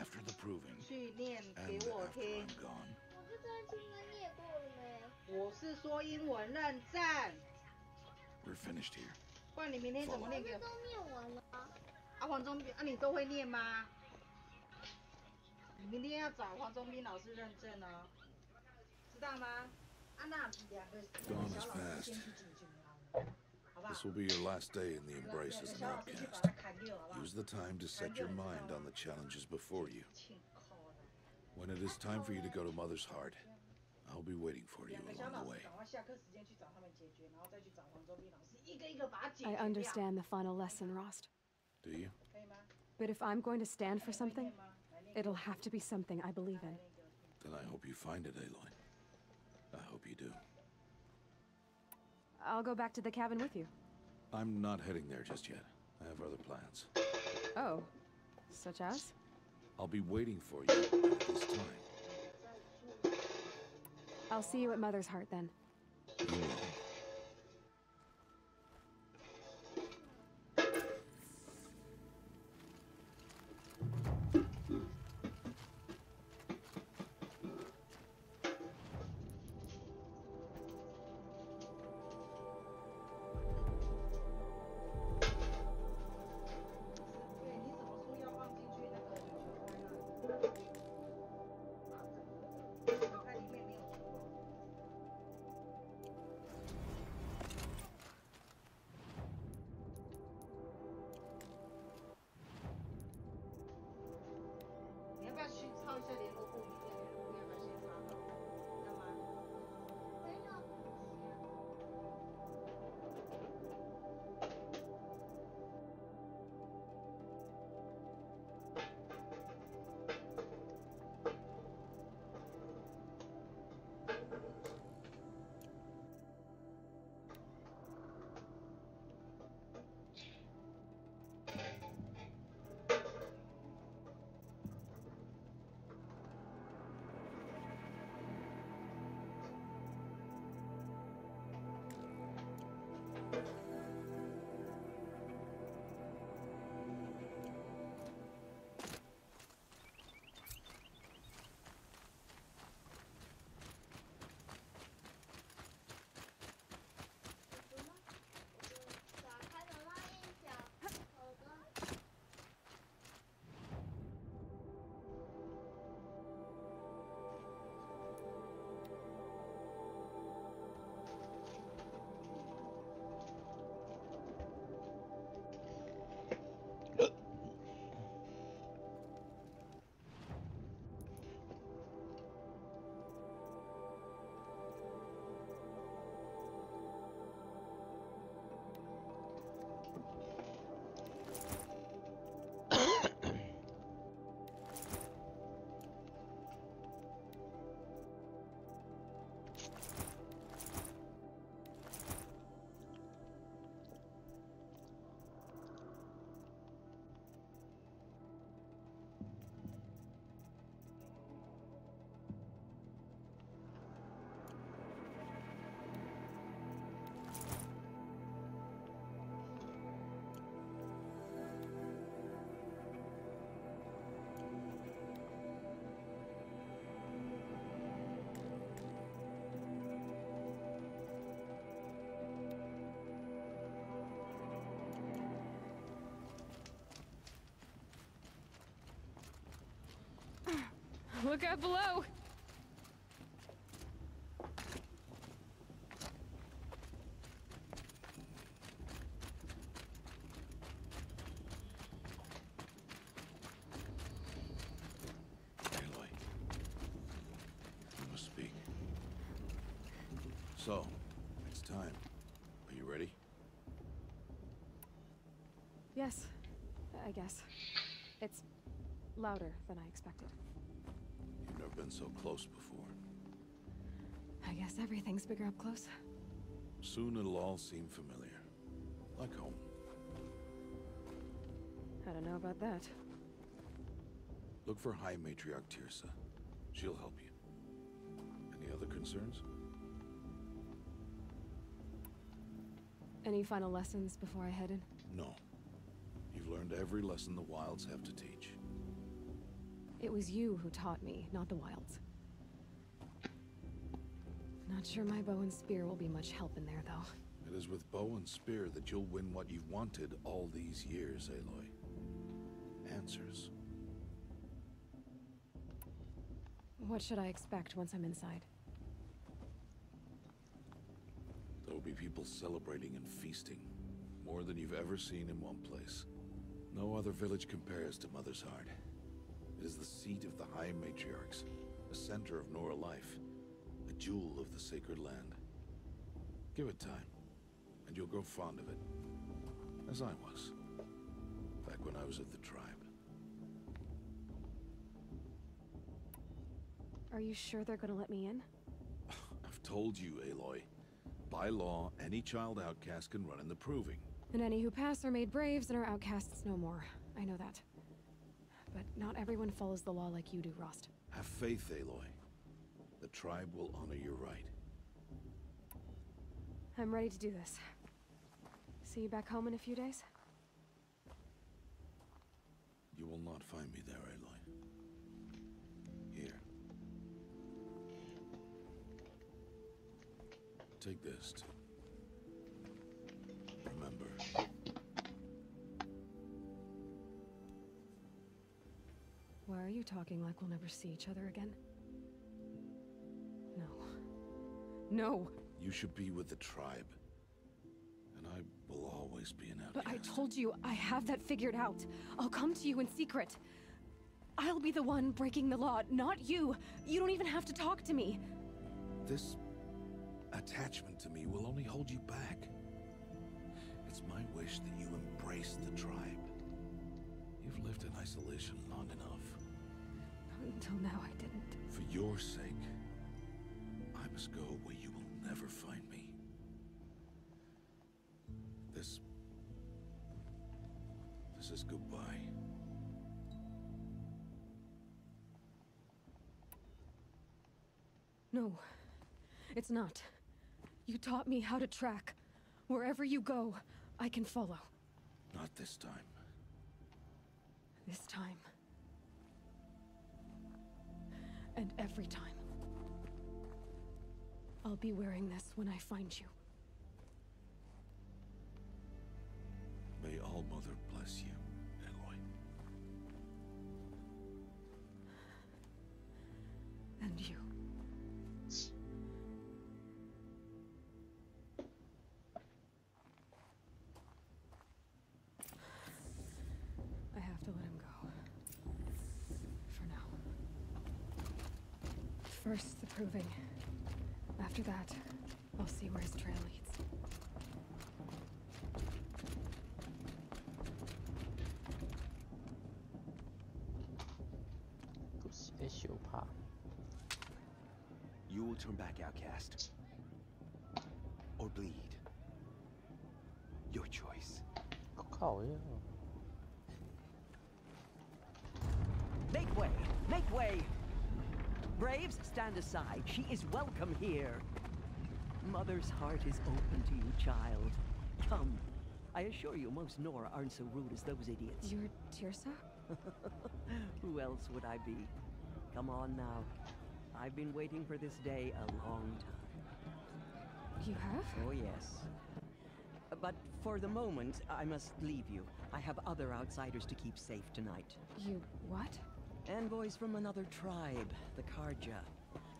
After the Proving, 去念 and 给我 after 听。 I'm gone. 我不知道今天念过了没。我是说英文认证， We're finished here. 不然你明天怎么念给我？我这都念完了。啊，黄忠斌，啊，你都会念吗？你明天要找黄忠斌老师认证哦，知道吗？啊，那两个 Dawn 小 has 老师 passed. 先去警局好了，好不好？ This will be your last day in the embrace 两 as 个 an 小老师去把 outcast. 它砍掉，好不好？ Use the time to set your mind on the challenges before you. 请扣的。 When it is time for you to go to Mother's Heart, I'll be waiting for you 两个小 along 老 the 师 way. 赶快下课时间去找他们解决，然后再去找黄忠斌老师，一个一个把它解决 I 掉， understand the final lesson, Rost. Do you? 可以吗？ But if I'm going to stand for 会 something, 念吗？来念给 it'll 我 have to be something I believe 来 in. 念给我听。 Then I hope you find it, Aloy. I hope you do. I'll go back to the cabin with you. I'm not heading there just yet. I have other plans. Oh, such as? I'll be waiting for you at this time. I'll see you at Mother's Heart then. You will. Look out below! So, it's time. Are you ready? Yes, I guess. It's louder than I expected. You've never been so close before. I guess everything's bigger up close. Soon it'll all seem familiar. Like home. I don't know about that. Look for High Matriarch Tirsa. She'll help you. Any other concerns? Any final lessons before I head in? No. You've learned every lesson the Wilds have to teach. It was you who taught me, not the Wilds. Not sure my bow and spear will be much help in there, though. It is with bow and spear that you'll win what you've wanted all these years, Aloy. Answers. What should I expect once I'm inside? There will be people celebrating and feasting. More than you've ever seen in one place. No other village compares to Mother's Heart. It is the seat of the High Matriarchs, the center of Nora life, a jewel of the sacred land. Give it time, and you'll grow fond of it. As I was, back when I was of the tribe. Are you sure they're gonna let me in? I've told you, Aloy. By law, any child outcast can run in the proving. And any who pass are made braves and are outcasts no more. I know that. But not everyone follows the law like you do, Rost. Have faith, Aloy. The tribe will honor your right. I'm ready to do this. See you back home in a few days? You will not find me there, Aloy. Here. Take this, too. Remember. Why are you talking like we'll never see each other again? No. No! You should be with the tribe. And I will always be an outcast. But I told you, I have that figured out. I'll come to you in secret. I'll be the one breaking the law, not you. You don't even have to talk to me. This attachment to me will only hold you back. It's my wish that you embrace the tribe. You've lived in isolation long enough. Until now, I didn't. For your sake, I must go where you will never find me. This is goodbye. No, it's not. You taught me how to track. Wherever you go, I can follow. Not this time. This time. And every time. I'll be wearing this when I find you. May All Mother bless you, Aloy. And you. I have to let him go. For now. First, the proving. After that, I'll see where his trail leads. You will turn back, outcast. Or bleed. Your choice. Make way! Make way! Braves, stand aside. She is welcome here. Mother's heart is open to you, child. Come. I assure you, most Nora aren't so rude as those idiots. You're Tirsa? Who else would I be? Come on now. I've been waiting for this day a long time. You have? Oh, yes. But for the moment, I must leave you. I have other outsiders to keep safe tonight. You what? Envoys from another tribe, the Karja.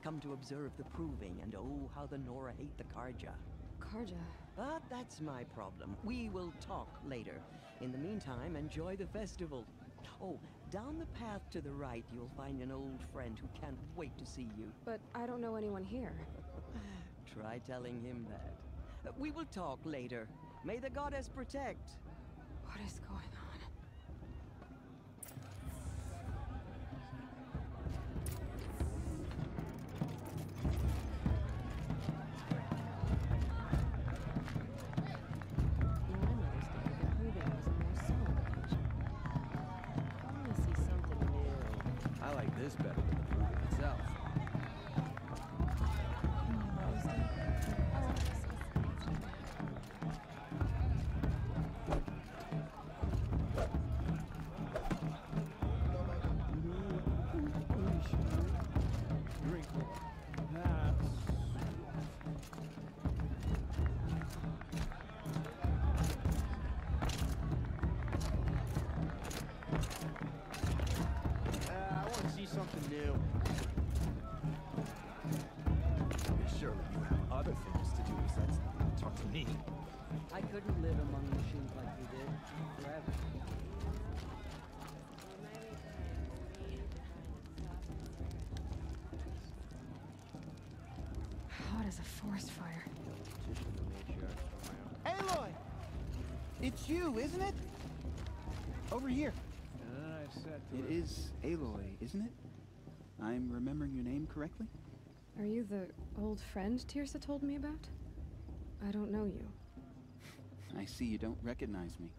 Come to observe the proving, and oh, how the Nora hate the Karja. Karja? But that's my problem. We will talk later. In the meantime, enjoy the festival. Oh, down the path to the right, you'll find an old friend who can't wait to see you. But I don't know anyone here. Try telling him that. We will talk later. May the goddess protect. What is going on? I like this better than the proving itself. Drink that. I want to see something new. Surely you have other things to do besides talk to me. I couldn't live among machines like you did forever. Hot as a forest fire. Aloy! It's you, isn't it? Over here. It is Aloy, isn't it? I'm remembering your name correctly? Are you the old friend Tirsa told me about? I don't know you. I see you don't recognize me.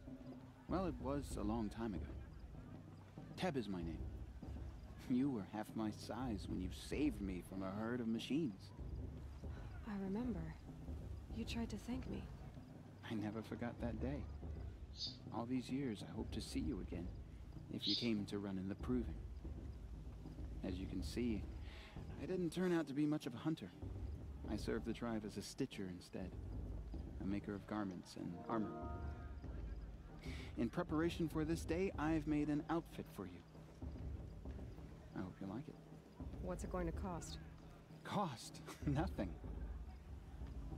Well, it was a long time ago. Teb is my name. You were half my size when you saved me from a herd of machines. I remember. You tried to thank me. I never forgot that day. All these years, I hope to see you again, if you came to run in the proving. As you can see, I didn't turn out to be much of a hunter. I served the tribe as a stitcher instead, a maker of garments and armor. In preparation for this day, I've made an outfit for you. I hope you like it. What's it going to cost? Cost? Nothing.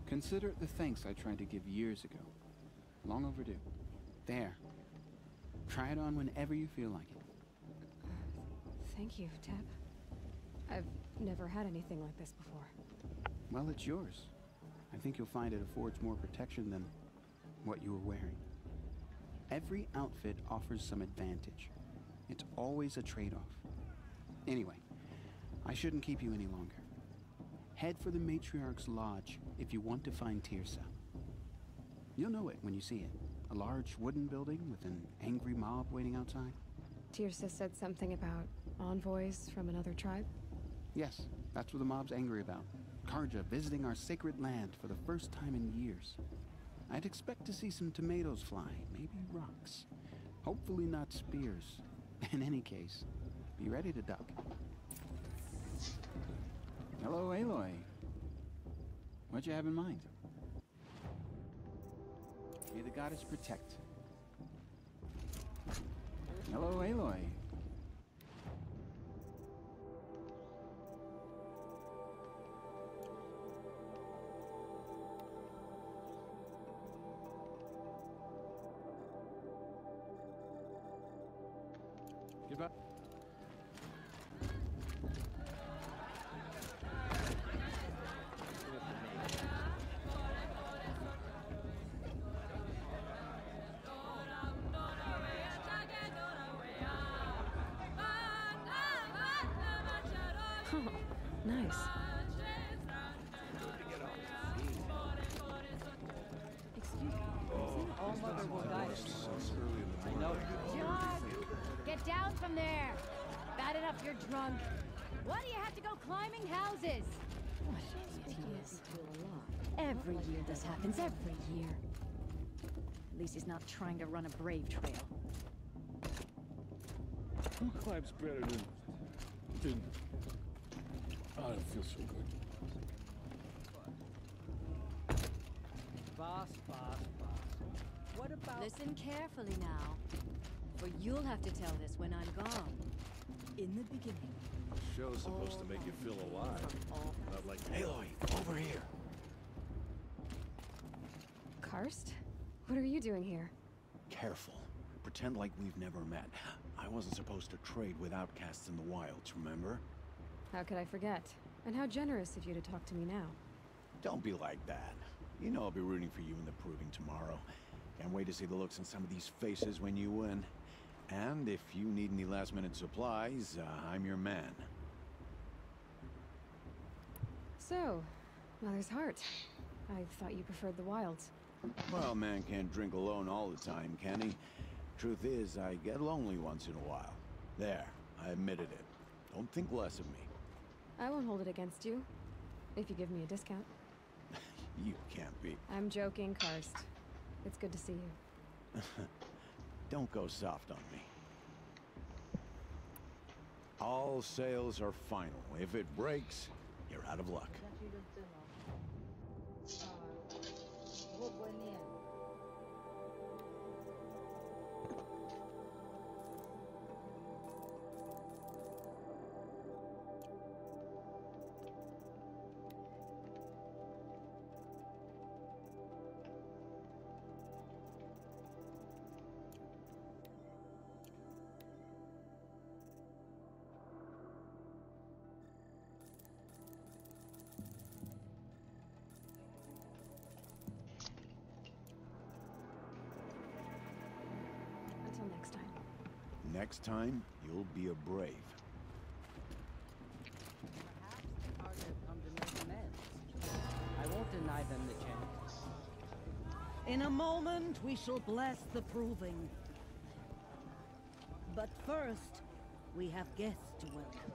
Consider it the thanks I tried to give years ago. Long overdue. There. Try it on whenever you feel like it. Thank you, Teb. I've never had anything like this before. Well, it's yours. I think you'll find it affords more protection than what you were wearing. Every outfit offers some advantage. It's always a trade-off. Anyway, I shouldn't keep you any longer. Head for the Matriarch's Lodge if you want to find Tirsa. You'll know it when you see it. A large wooden building with an angry mob waiting outside. Tirsa said something about envoys from another tribe? Yes, that's what the mob's angry about. Karja visiting our sacred land for the first time in years. I'd expect to see some tomatoes fly, maybe rocks. Hopefully not spears. In any case, be ready to duck. Hello, Aloy. What'd you have in mind? May the goddess protect. Hello, Aloy. Goodbye. Oh, nice. Excuse me. All mother will die. I know. John! Get down from there! Bad enough you're drunk. Why do you have to go climbing houses? What idiots. Every year this happens, every year. At least he's not trying to run a brave trail. Who climbs better than... I don't feel so good. Boss. What about... Listen carefully now, for you'll have to tell this when I'm gone. In the beginning. Show's supposed to make you feel alive, not like... Aloy, over here. Karst? What are you doing here? Careful. Pretend like we've never met. I wasn't supposed to trade with outcasts in the wilds, remember? How could I forget? And how generous of you to talk to me now. Don't be like that. You know I'll be rooting for you in the proving tomorrow. Can't wait to see the looks on some of these faces when you win. And if you need any last-minute supplies, I'm your man. So, Mother's Heart. I thought you preferred the wilds. Well, man can't drink alone all the time, can he? Truth is, I get lonely once in a while. There, I admitted it. Don't think less of me. I won't hold it against you, if you give me a discount. You can't be. I'm joking, Karst. It's good to see you. Don't go soft on me. All sales are final. If it breaks, you're out of luck. Until next time. Next time, you'll be a brave. I won't deny them the chance. In a moment, we shall bless the proving. But first, we have guests to welcome.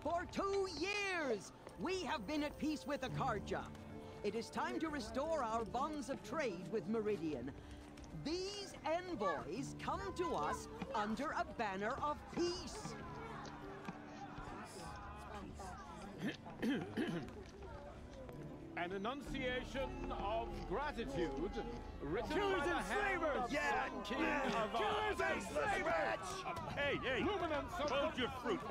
For 2 years, we have been at peace with Akarja. It is time to restore our bonds of trade with Meridian. These envoys come to us under a banner of peace. An enunciation of gratitude written Killers by the and hand slavers! of Yeah! Sun King of Killers and slavers! Hey! Hold your fruit,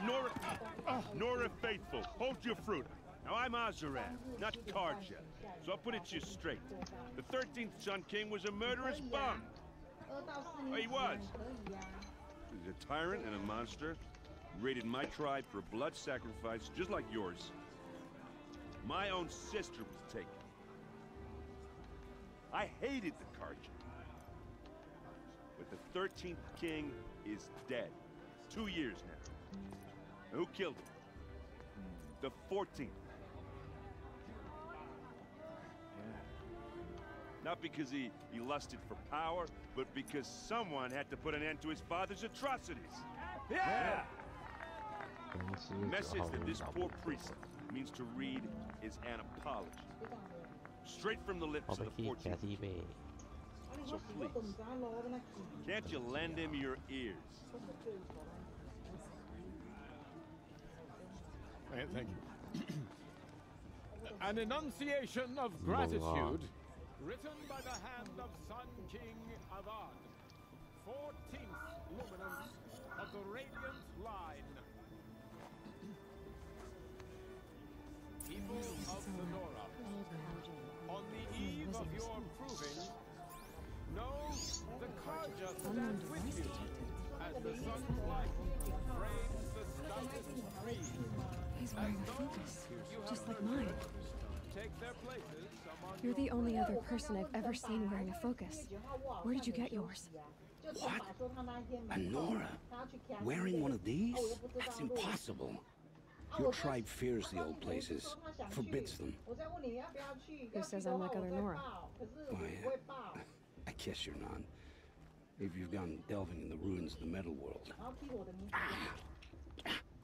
Nora Faithful. Hold your fruit. Now I'm Azaran, not Karja. So I'll put it to you straight. The 13th Sun King was a murderous bum. Oh, he was. He was a tyrant and a monster. He raided my tribe for blood sacrifice, just like yours. My own sister was taken. I hated the Karja. But the 13th king is dead. 2 years now. Who killed him? The 14th. Not because he lusted for power, but because someone had to put an end to his father's atrocities. Yeah! The message that this poor priest means to read is an apology. Straight from the lips of the 14th. So please, can't you lend him your ears? Thank you. An enunciation of gratitude written by the hand of Sun King Avad, 14th luminance of the Radiant Line. People of Sonora, on the eve of your proving, know the Karja stand with you as the sun's light frames the stoutest trees. He's wearing a focus, just like mine. Take their places among You're the only other person I've ever seen wearing a focus. Where did you get yours? What? A Nora? Wearing one of these? That's impossible. Your tribe fears the old places, forbids them. Who says I'm like other Nora? Why, I guess you're not. If you've gone delving in the ruins of the metal world.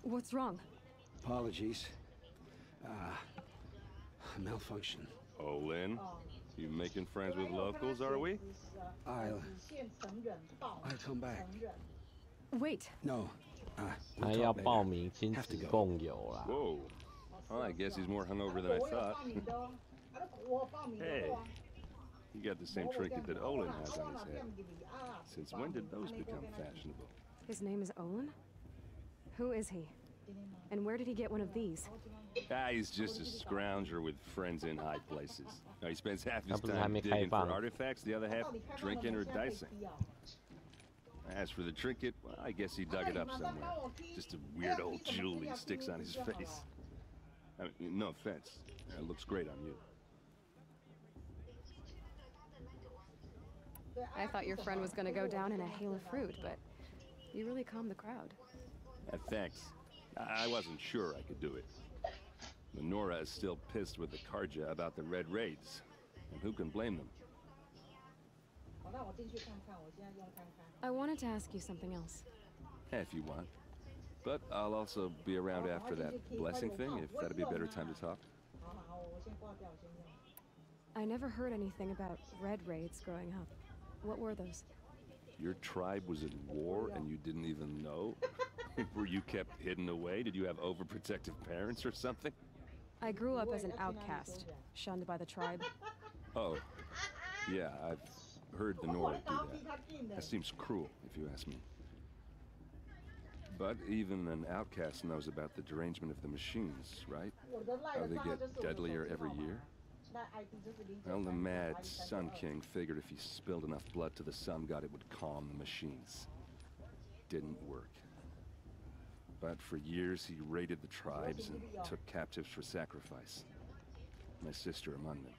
What's wrong? Apologies. Malfunction. Olin, you making friends with locals, are we? I'll come back. Wait. No. 他要报名亲子共游啦。 Whoa. Well, I guess he's more hungover than I thought. Hey, you got the same trinket that Olin has on his head. Since when did those become fashionable? His name is Olin? Who is he? And where did he get one of these? He's just a scrounger with friends in high places. Now, he spends half his 他不是还 time 没 digging 开 for 放。 artifacts, the other half drinking or dicing. As for the trinket, well, I guess he dug it up somewhere. Just a weird old jewel he sticks on his face. I mean, no offense. It looks great on you. I thought your friend was gonna go down in a hail of fruit, but you really calmed the crowd. Thanks. I wasn't sure I could do it. Lenora is still pissed with the Karja about the Red Raids. And who can blame them? I wanted to ask you something else. If you want. But I'll also be around after that blessing thing, if that'd be a better time to talk. I never heard anything about Red Raids growing up. What were those? Your tribe was at war and you didn't even know? Were you kept hidden away? Did you have overprotective parents or something? I grew up as an outcast, shunned by the tribe. Oh, yeah, I've heard the Nora do that. That seems cruel, if you ask me. But even an outcast knows about the derangement of the machines, right? How they get deadlier every year? Well, the mad Sun King figured if he spilled enough blood to the Sun God, it would calm the machines. Didn't work. But for years, he raided the tribes and took captives for sacrifice. My sister among them.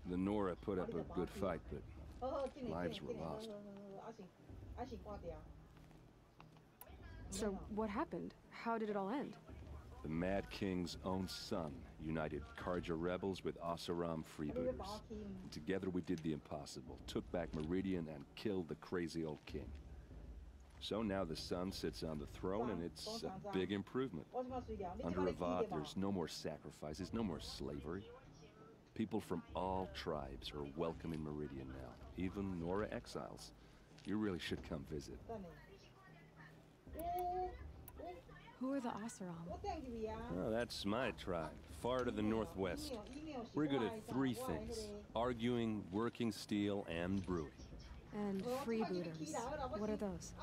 The Nora put up a good fight, but lives were lost. So what happened? How did it all end? The Mad King's own son united Karja rebels with Oseram freebooters. And together we did the impossible, took back Meridian and killed the crazy old king. So now the son sits on the throne and it's a big improvement. Under Avad, there's no more sacrifices, no more slavery. People from all tribes are welcome in Meridian now, even Nora exiles. You really should come visit. Who are the Oseram? Oh, that's my tribe, far to the northwest. We're good at three things: arguing, working steel, and brewing. And freebooters. What are those?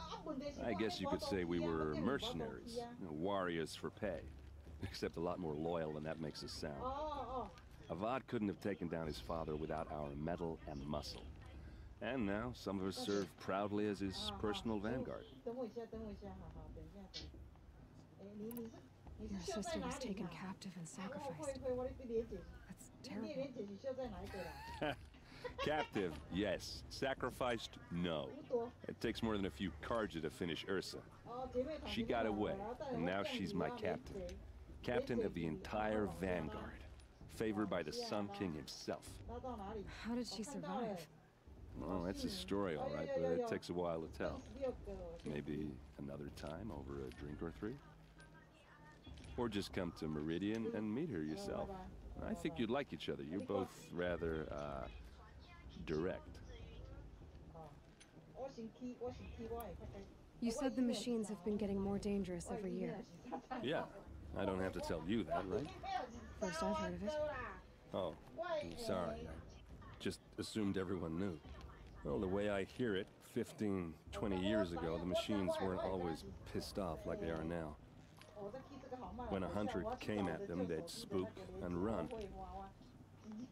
I guess you could say we were mercenaries, warriors for pay. Except a lot more loyal than that makes us sound. Avad couldn't have taken down his father without our metal and muscle. And now some of us serve proudly as his personal vanguard. Your sister was taken captive and sacrificed. That's terrible. Captive, yes. Sacrificed, no. It takes more than a few Karja to finish Ursa. She got away, and now she's my captain. Captain of the entire vanguard. Favored by the Sun King himself. How did she survive? Well, that's a story, all right, but it takes a while to tell. Maybe another time over a drink or three? Or just come to Meridian and meet her yourself. I think you'd like each other. You're both rather, direct. You said the machines have been getting more dangerous every year. Yeah, I don't have to tell you that, right? First I've heard of it. Oh, I'm sorry. I just assumed everyone knew. Well, the way I hear it, 15, 20 years ago, the machines weren't always pissed off like they are now. When a hunter came at them, they'd spook and run.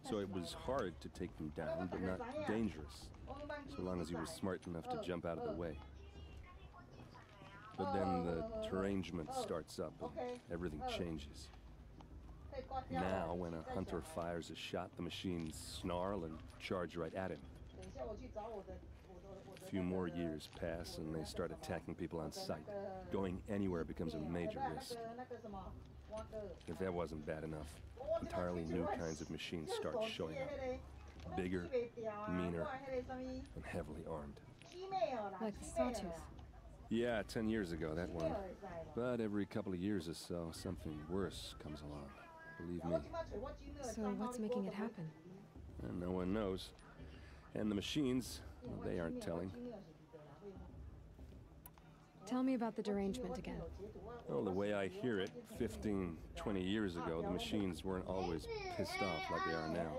So it was hard to take them down, but not dangerous, so long as he was smart enough to jump out of the way. But then the derangement starts up and everything changes. Now, when a hunter fires a shot, the machines snarl and charge right at him. A few more years pass and they start attacking people on sight. Going anywhere becomes a major risk. If that wasn't bad enough, entirely new kinds of machines start showing up. Bigger, meaner, and heavily armed. Like the Sawtooth. Yeah, 10 years ago, that one. But every couple of years or so, something worse comes along. Believe me. So what's making it happen? And no one knows. And the machines, well, they aren't telling. Tell me about the derangement again. Well, the way I hear it, 15, 20 years ago, the machines weren't always pissed off like they are now.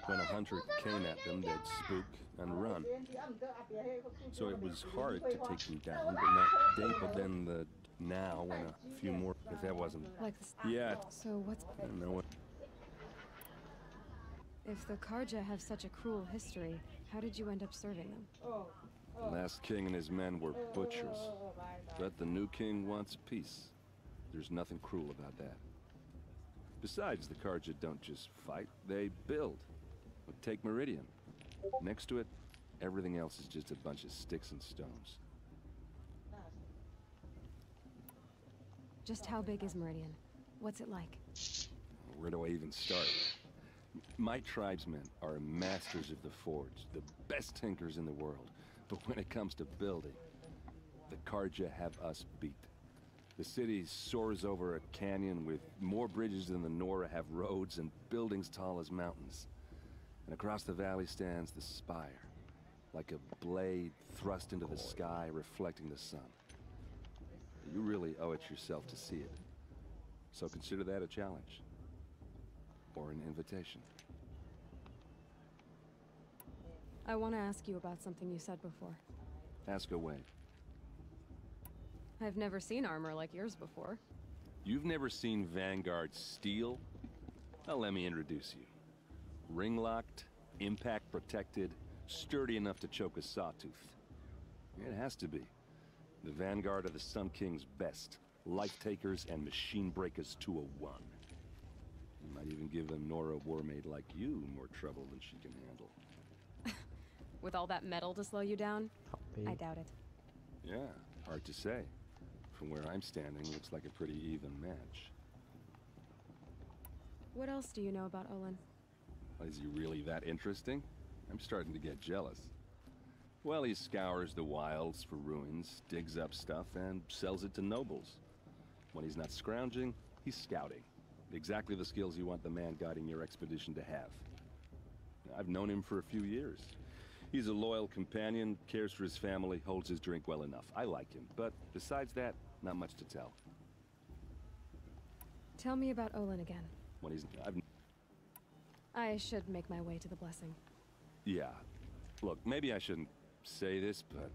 When a hunter came at them, they'd spook and run. So it was hard to take them down, but not dangerous. But then the now, when a few more, if that wasn't... Like the... Yeah. So what's... I don't know what... If the Karja have such a cruel history, how did you end up serving them? The last king and his men were butchers. But the new king wants peace. There's nothing cruel about that. Besides, the Carja don't just fight, they build. But take Meridian. Next to it, everything else is just a bunch of sticks and stones. Just how big is Meridian? What's it like? Where do I even start? My tribesmen are masters of the forge, the best tinkers in the world. But when it comes to building, the Carja have us beat. The city soars over a canyon with more bridges than the Nora have roads and buildings tall as mountains. And across the valley stands the spire, like a blade thrust into the sky reflecting the sun. You really owe it yourself to see it. So consider that a challenge. Or an invitation. I want to ask you about something you said before. Ask away. I've never seen armor like yours before. You've never seen Vanguard steel? Well, let me introduce you. Ring-locked, impact-protected, sturdy enough to choke a sawtooth. It has to be. The Vanguard of the Sun King's best. Life-takers and machine breakers to a one. You might even give a Nora warmaid like you more trouble than she can handle. With all that metal to slow you down? I doubt it. Yeah, hard to say. From where I'm standing, looks like a pretty even match. What else do you know about Olin? Is he really that interesting? I'm starting to get jealous. Well, he scours the wilds for ruins, digs up stuff, and sells it to nobles. When he's not scrounging, he's scouting. Exactly the skills you want the man guiding your expedition to have. I've known him for a few years. He's a loyal companion, cares for his family, holds his drink well enough. I like him, but besides that, not much to tell. Tell me about Olin again. When he's... I should make my way to the blessing. Yeah. Look, maybe I shouldn't say this, but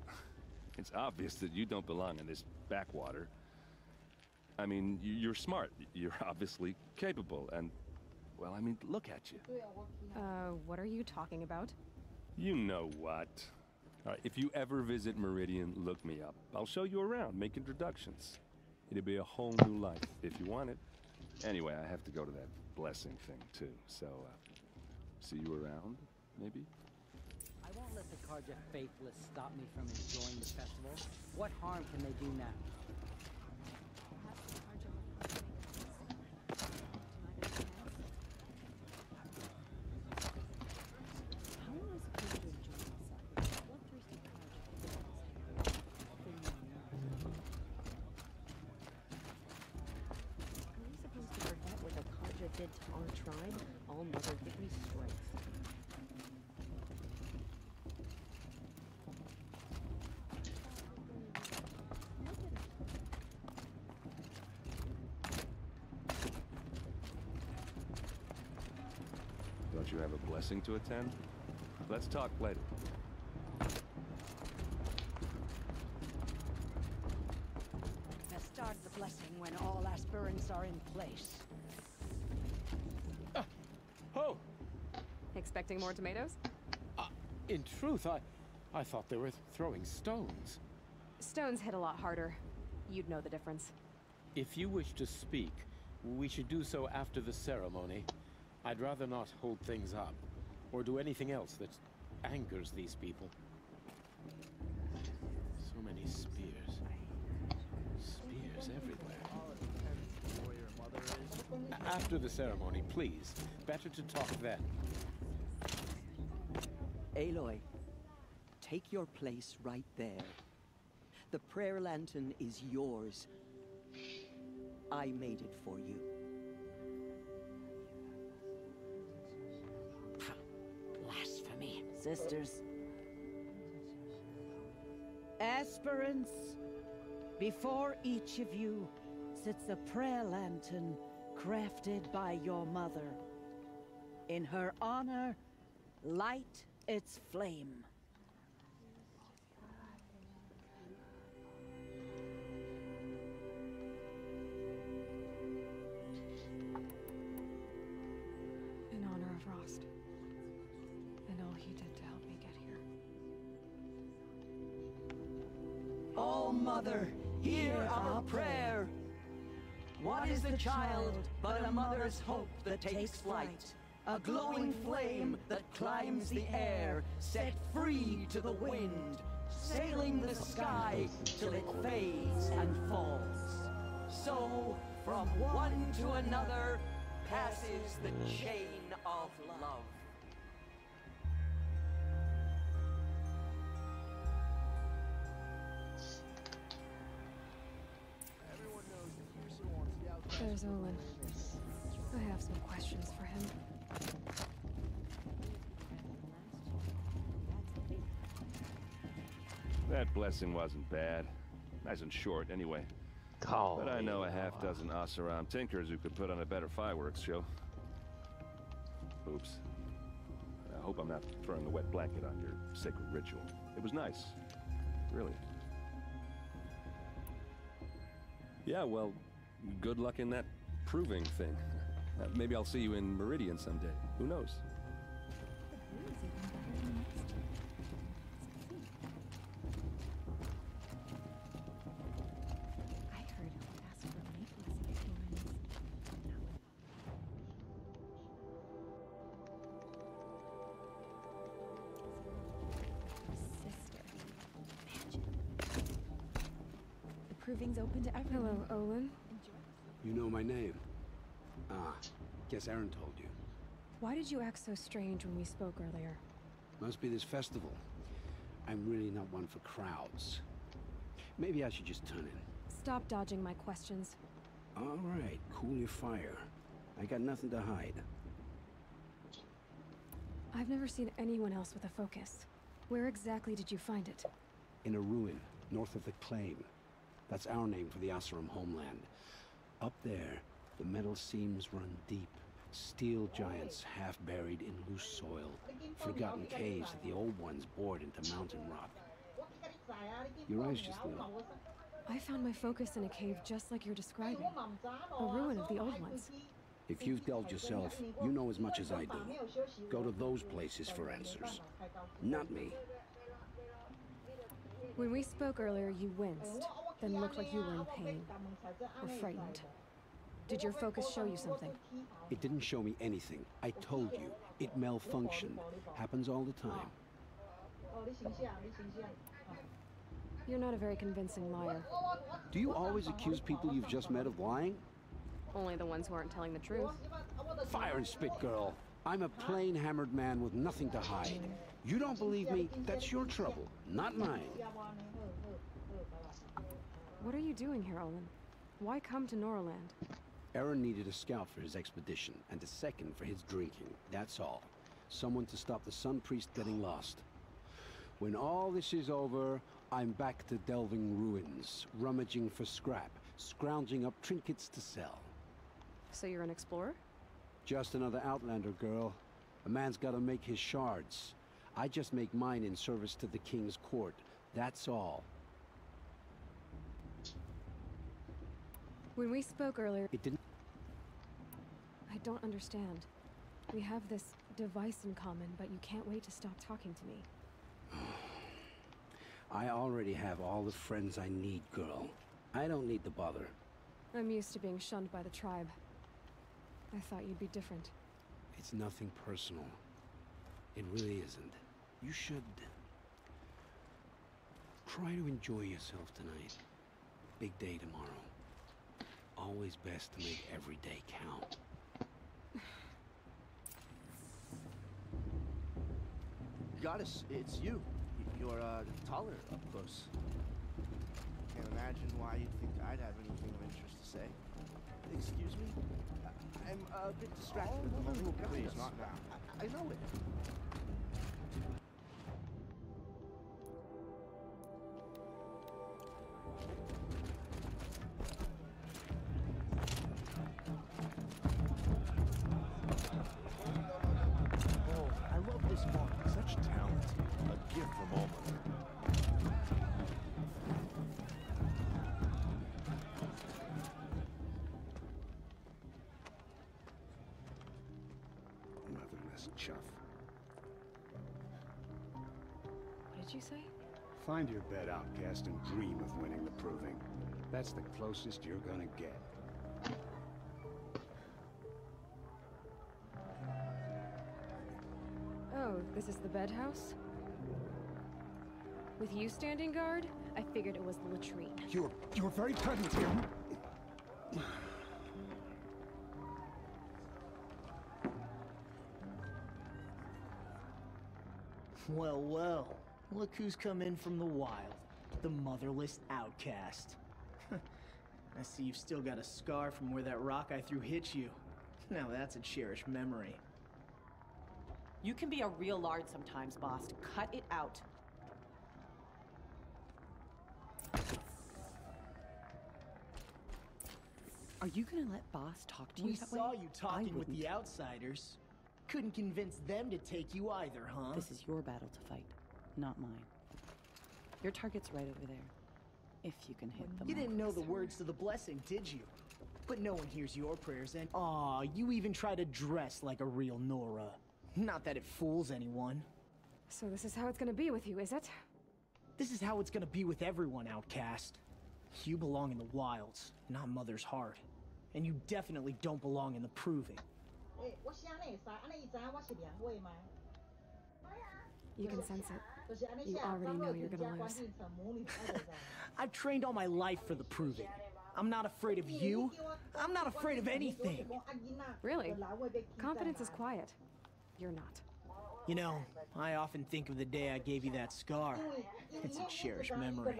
it's obvious that you don't belong in this backwater. I mean, you're smart. You're obviously capable, and... well, I mean, look at you. What are you talking about? You know what. All right, if you ever visit Meridian, look me up. I'll show you around, make introductions. It'll be a whole new life, if you want it. Anyway, I have to go to that blessing thing, too. So, see you around, maybe? I won't let the Carja faithless stop me from enjoying the festival. What harm can they do now? Did to our tribe, all Mother give me strength. Don't you have a blessing to attend? Let's talk later. Now start the blessing when all aspirants are in place. Oh! Expecting more tomatoes? In truth, I thought they were throwing stones. Stones hit a lot harder. You'd know the difference. If you wish to speak, we should do so after the ceremony. I'd rather not hold things up, or do anything else that angers these people. So many spears. Spears everywhere. After the ceremony, please. Better to talk then. Aloy, take your place right there. The prayer lantern is yours. I made it for you. Blasphemy. Sisters. Aspirants, before each of you sits a prayer lantern crafted by your mother. In her honor, light its flame. In honor of Rost. And all he did to help me get here. All Mother, hear our prayer. What is the child but a mother's hope that takes flight? A glowing flame that climbs the air, set free to the wind, sailing the sky till it fades and falls. So, from one to another, passes the chain of love. There's Olin. I have some questions for him. That blessing wasn't bad. Nice and short, anyway. But I know a half-dozen us-around tinkers who could put on a better fireworks show. Oops. I hope I'm not throwing a wet blanket on your sacred ritual. It was nice. Really. Yeah, well, good luck in that proving thing. Maybe I'll see you in Meridian someday. Who knows? Proving's open to everyone. Hello, Olin. You know my name? Ah, guess Aaron told you. Why did you act so strange when we spoke earlier? Must be this festival. I'm really not one for crowds. Maybe I should just turn in. Stop dodging my questions. All right, cool your fire. I got nothing to hide. I've never seen anyone else with a focus. Where exactly did you find it? In a ruin, north of the Claim. That's our name for the Asuram homeland. Up there, the metal seams run deep. Steel giants half buried in loose soil. Forgotten caves that the old ones bored into mountain rock. Your eyes just lit up. I found my focus in a cave just like you're describing. A ruin of the old ones. If you've delved yourself, you know as much as I do. Go to those places for answers. Not me. When we spoke earlier, you winced, then looked like you were in pain. Or frightened. Did your focus show you something? It didn't show me anything. I told you. It malfunctioned. Happens all the time. You're not a very convincing liar. Do you always accuse people you've just met of lying? Only the ones who aren't telling the truth. Fire and spit, girl. I'm a plain hammered man with nothing to hide. You don't believe me? That's your trouble, not mine. What are you doing here, Olin? Why come to Noraland? Aaron needed a scout for his expedition, and a second for his drinking. That's all. Someone to stop the Sun Priest getting lost. When all this is over, I'm back to delving ruins, rummaging for scrap, scrounging up trinkets to sell. So you're an explorer? Just another Outlander, girl. A man's gotta make his shards. I just make mine in service to the King's court. That's all. When we spoke earlier... It didn't... I don't understand. We have this device in common, but you can't wait to stop talking to me. I already have all the friends I need, girl. I don't need the bother. I'm used to being shunned by the tribe. I thought you'd be different. It's nothing personal. It really isn't. You should... try to enjoy yourself tonight. Big day tomorrow. Always best to make every day count. Goddess, it's you. You're, taller up close. Can't imagine why you'd think I'd have anything of interest to say. Excuse me? I'm a bit distracted at the moment. Please, not now. I know it. Oh, I love this monk. Such talent. A gift from All Mother. Motherless chuff. What did you say? Find your bed, outcast, and dream of winning the proving. That's the closest you're gonna get. Oh, this is the bed house? With you standing guard, I figured it was the latrine. You're very pregnant here. Well, well. Look who's come in from the wild. The motherless outcast. I see you've still got a scar from where that rock I threw hit you. Now that's a cherished memory. You can be a real lard sometimes, boss. Cut it out. Are you gonna let boss talk to you We that saw way? you talking with wouldn't. the outsiders. Couldn't convince them to take you either, huh? This is your battle to fight, not mine. Your target's right over there. If you can hit them. You didn't know the words to the blessing, did you? But no one hears your prayers, and aw, you even try to dress like a real Nora. Not that it fools anyone. So this is how it's gonna be with you, is it? This is how it's gonna be with everyone, outcast. You belong in the wilds, not Mother's heart. And you definitely don't belong in the proving. You can sense it. You already know you're gonna lose. I've trained all my life for the proving. I'm not afraid of you. I'm not afraid of anything. Really? Confidence is quiet. You're not. You know, I often think of the day I gave you that scar. It's a cherished memory.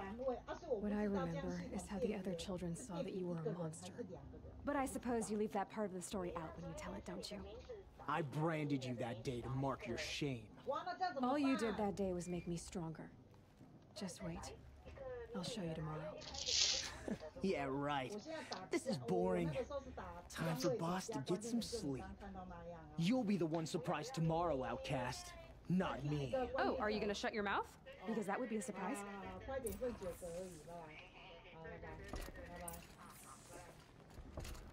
What I remember is how the other children saw that you were a monster. But I suppose you leave that part of the story out when you tell it, don't you? I branded you that day to mark your shame. All you did that day was make me stronger. Just wait. I'll show you tomorrow. Yeah, right. This is boring. Time for boss to get some sleep. You'll be the one surprised tomorrow, outcast. Not me. Oh, are you gonna shut your mouth? Because that would be a surprise.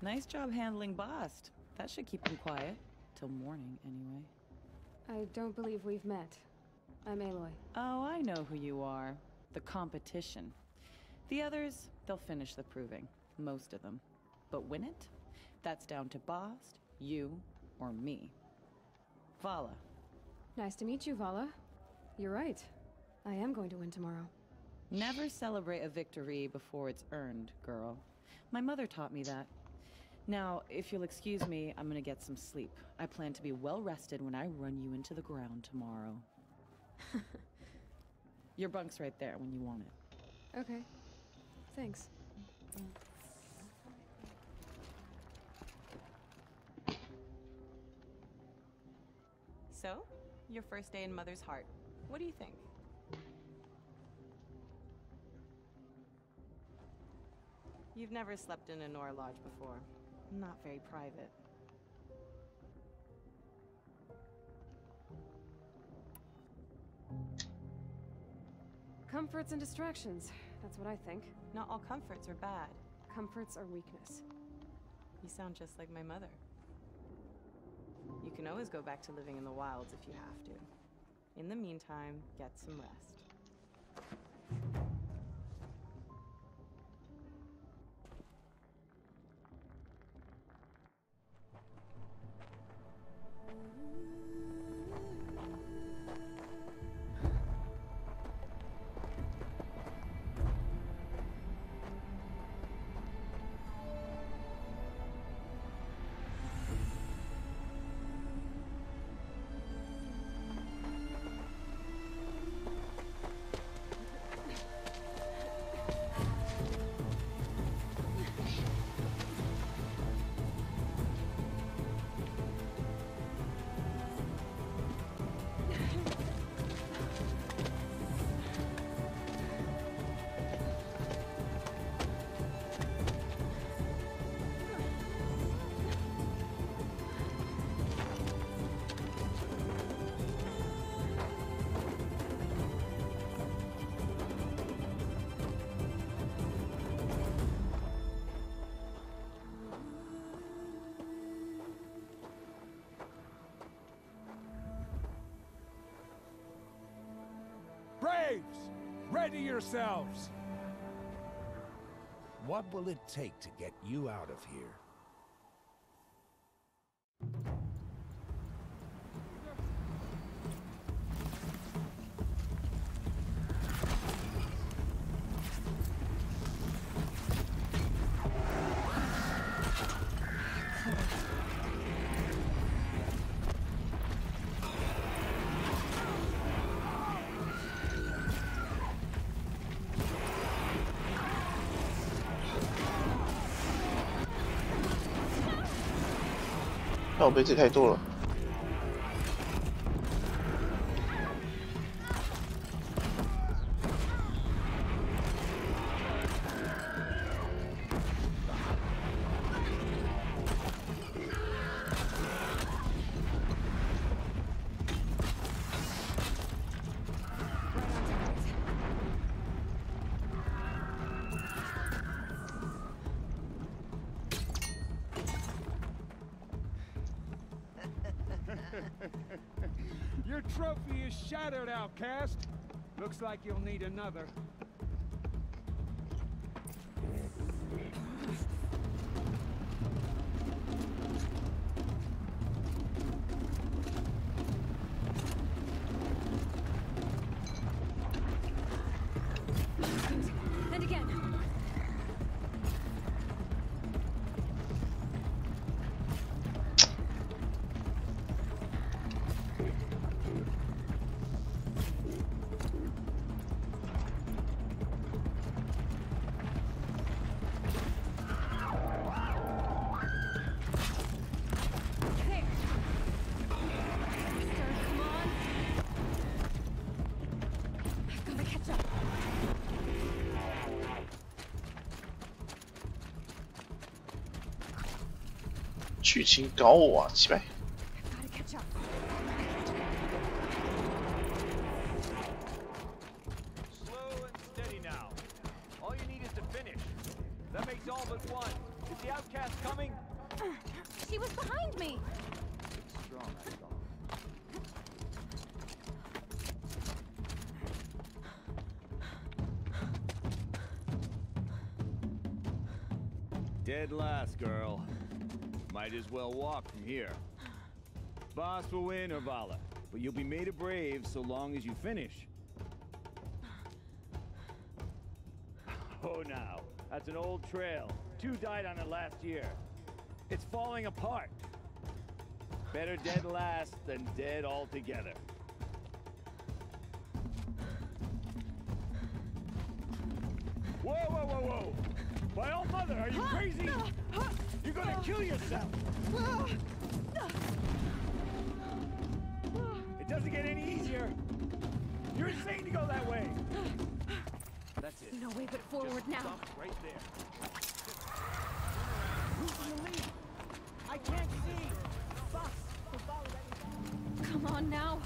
Nice job handling Bast. That should keep him quiet. Till morning, anyway. I don't believe we've met. I'm Aloy. Oh, I know who you are. The competition. The others, they'll finish the proving. Most of them. But win it? That's down to Bast, you, or me. Vala. Nice to meet you, Vala. You're right. I am going to win tomorrow. Never celebrate a victory before it's earned, girl. My mother taught me that. Now, if you'll excuse me, I'm gonna get some sleep. I plan to be well rested when I run you into the ground tomorrow. Your bunk's right there when you want it. Okay. Thanks. So, your first day in Mother's heart. What do you think? You've never slept in a Nora lodge before. Not very private. Comforts and distractions. That's what I think. Not all comforts are bad. Comforts are weakness. You sound just like my mother. You can always go back to living in the wilds if you have to. In the meantime, get some rest. Braves! Ready yourselves! What will it take to get you out of here?那我被这太多了。Your trophy is shattered, outcast. Looks like you'll need another. And again. Catch up. 剧情搞我啊，奇怪。 Gotta catch up. Slow and steady now. All you need is to finish. That makes all but one. Is the outcast coming? She was behind me. Strong, I thought. Dead last, girl. Might as well walk from here. Boss will win, Orvala, but you'll be made a brave so long as you finish. Oh, now, that's an old trail. 2 died on it last year. It's falling apart. Better dead last than dead altogether. Whoa, whoa, whoa, whoa! My old mother, are you crazy? You're gonna kill yourself! It doesn't get any easier! You're insane to go that way! That's it. No way but forward Just now. stop right there. Who's in the lead? I can't see. Boss, Come on now.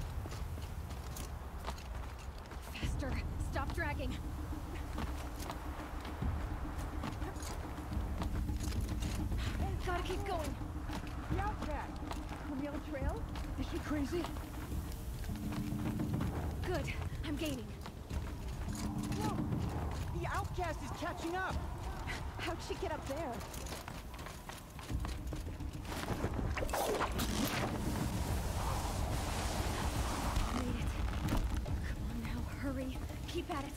Faster. Stop dragging. Gotta keep going. The outcast. On the other trail? Is she crazy? Good. I'm gaining. Whoa! The outcast is catching up. How'd she get up there? Made it. Come on now. Hurry. Keep at it.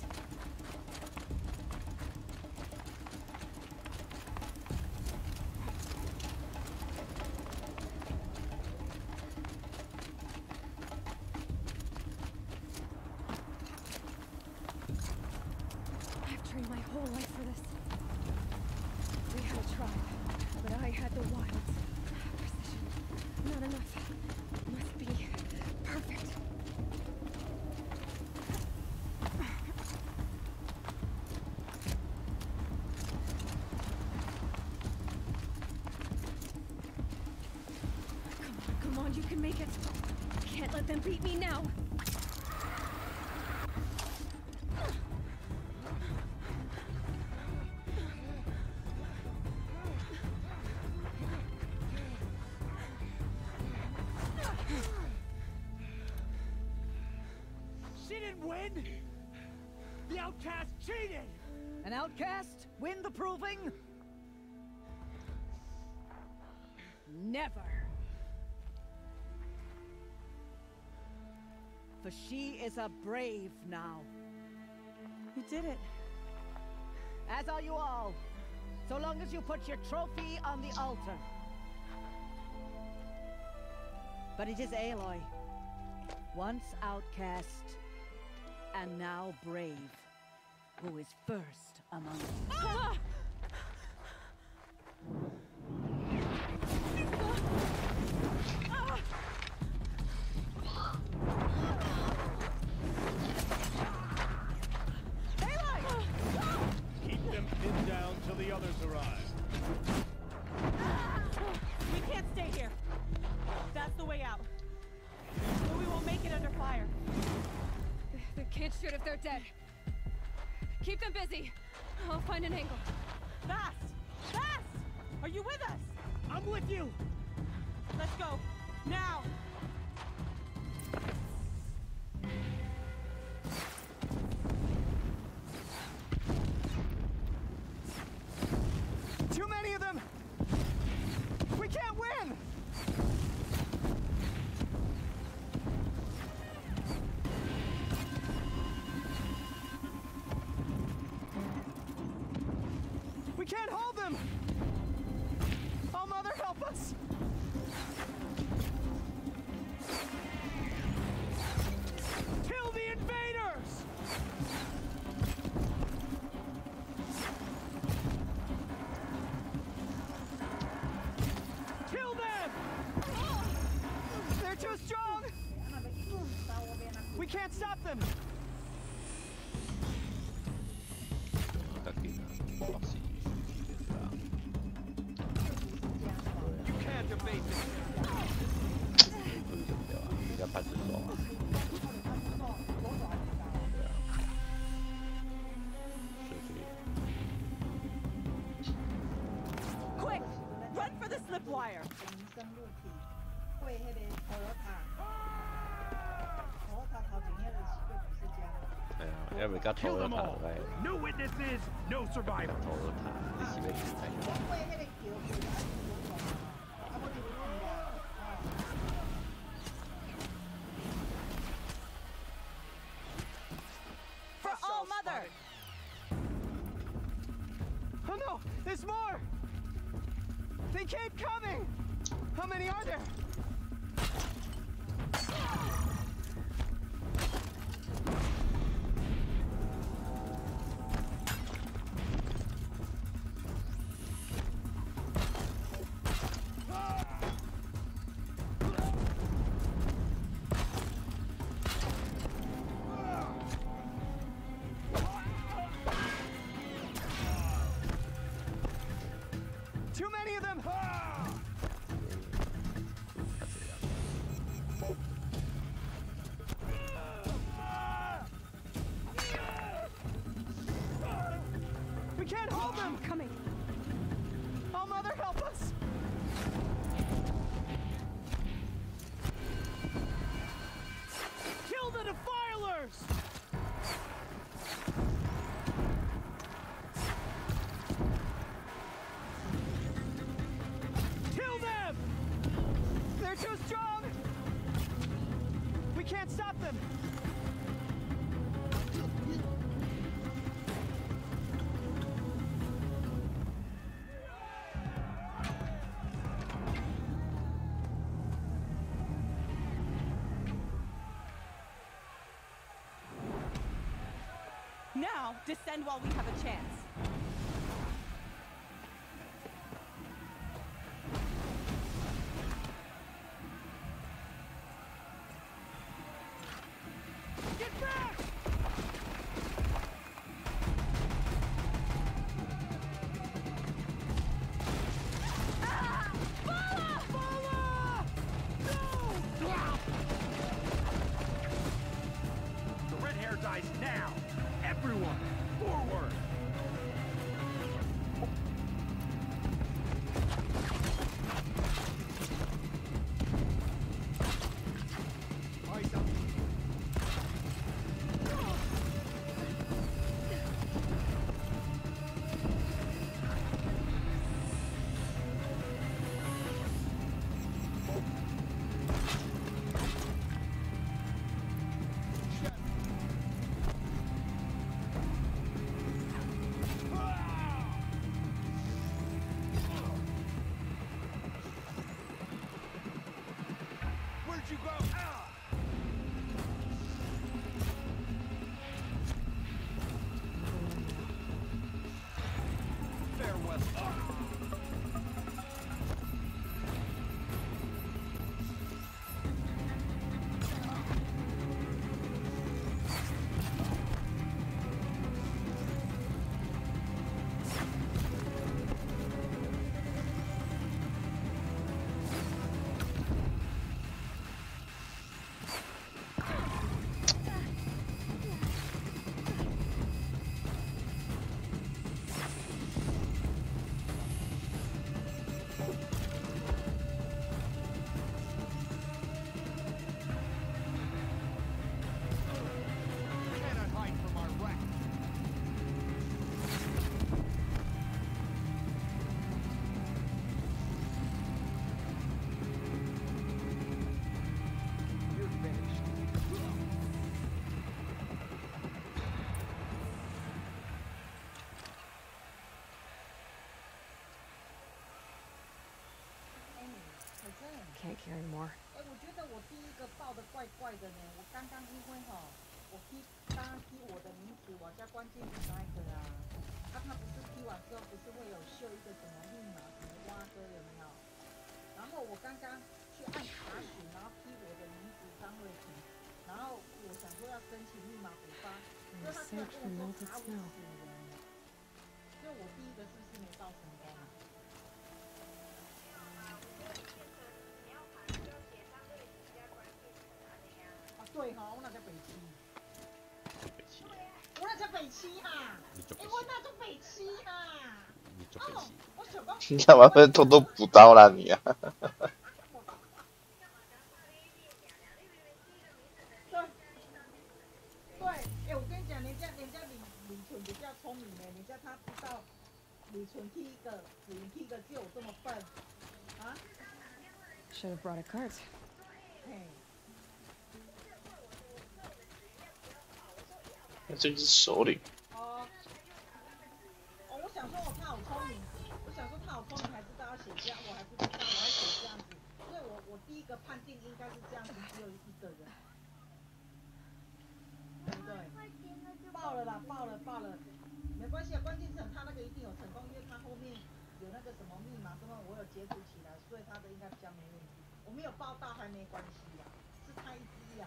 I've trained my whole life for this. We had a tribe, but I had the wilds. Precision. Not enough. Must be perfect. Come on, you can make it. Can't let them beat me now. She didn't win! The outcast cheated! An outcast win the proving? Never. For she is a brave now. You did it. As are you all. So long as you put your trophy on the altar. But it is Aloy, once outcast, and now brave, who is first among us. Ah! Keep them pinned down till the others arrive. We can't stay here. That's the way out. But we won't make it under fire. They can't shoot if they're dead. Keep them busy. I'll find an angle. Fast! Fast! Are you with us? I'm with you! Let's go. Now! Too many of them! We can't win! We can't hold them! Oh, Mother, help us! Kill the invaders! Kill them! They're too strong! We can't stop them! You can't evade this! Quick! Run for the slip wire! Kill them all! No witnesses, no survivors. For All Mother! Oh no! There's more! They keep coming! How many are there? Too many of them! We can't hold them! Coming. Oh, Mother, help us! Kill the defilers! Kill them! They're too strong! We can't stop them! Now, descend while we have a chance. Get back! Ah! Bala! Bala! No! The red hair dies now. Everyone, forward! you go! Farewell. Can't carry more. 我觉得我第一个报的怪怪的呢。我刚刚因为我刚刚踢我的名字，我叫关键是那个啊。他不是踢完之后不是会有秀一个什么密码什么蛙哥有没有？然后我刚刚去按查询，然后踢我的名字张瑞婷，然后我想说要申请密码补发，所以他突然跟我说查无此人，所以我第一个是不是没报成功啊？对哈，我那叫北七。北七。我那叫北七哈。我那叫北七哈。你做北七。你干嘛会偷偷补刀啦你啊？对，我跟你讲，人家李纯比较聪明的，人家他知道李纯踢一个，子云踢一个，只有我这么笨，啊 Should have brought a cart. 这是首领。我想说他好聪明，还知道要写这样，我还不知道我要写这样子，所以我第一个判定应该是这样子，只有一个人，对不对？报了啦，报了，没关系啊，关键是他那个一定有成功，因为他后面有那个什么密码什么，我有截图起来，所以他的应该比较没问题。我没有报到还没关系啦，是他一只鸟。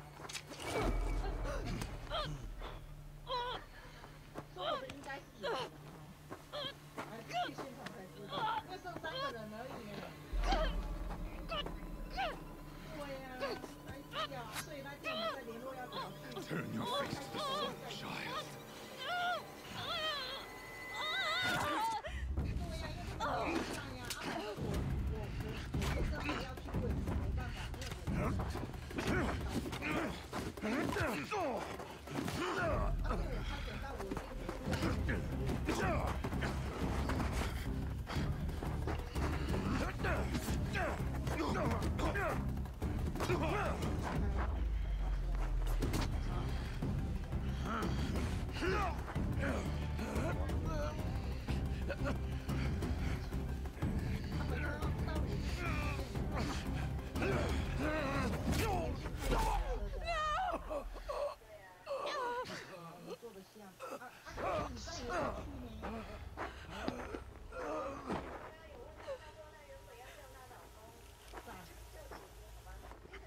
所以我的应该是有的哈，还是去现场才知道，因为剩3个人而已耶。对呀，哎呀，所以那天我们在联络要怎么去。Turn your face to stone, child. 对呀，因为他们联络上呀，我真的要去问，没办法，因为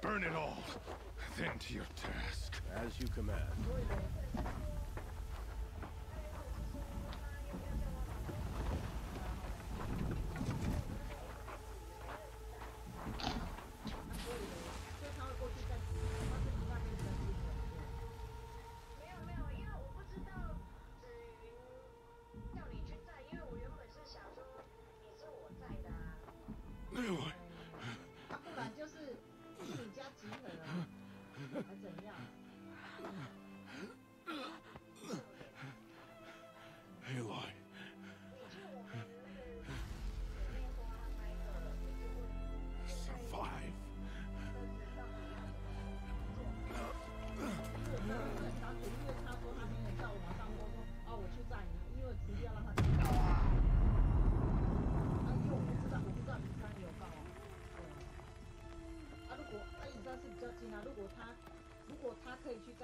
Burn it all, then to your task. As you command.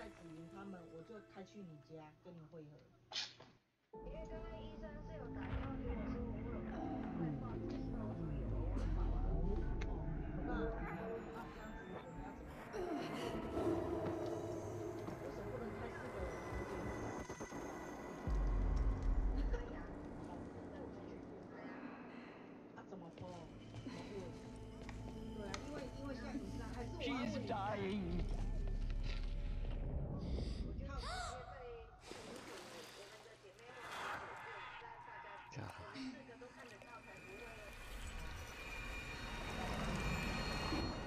再指引他们，我就开去你家跟你会合。因为刚刚医生是有打电话给我说我有在挂急诊，我说有，我有报啊。那这样子我们要怎么办？为什么不能开4个人房间3个一起报？可以啊，那我就去付他呀。啊，怎么抽？怎么问？对啊，因为现在你知道，还是我要问 She's 你。dying.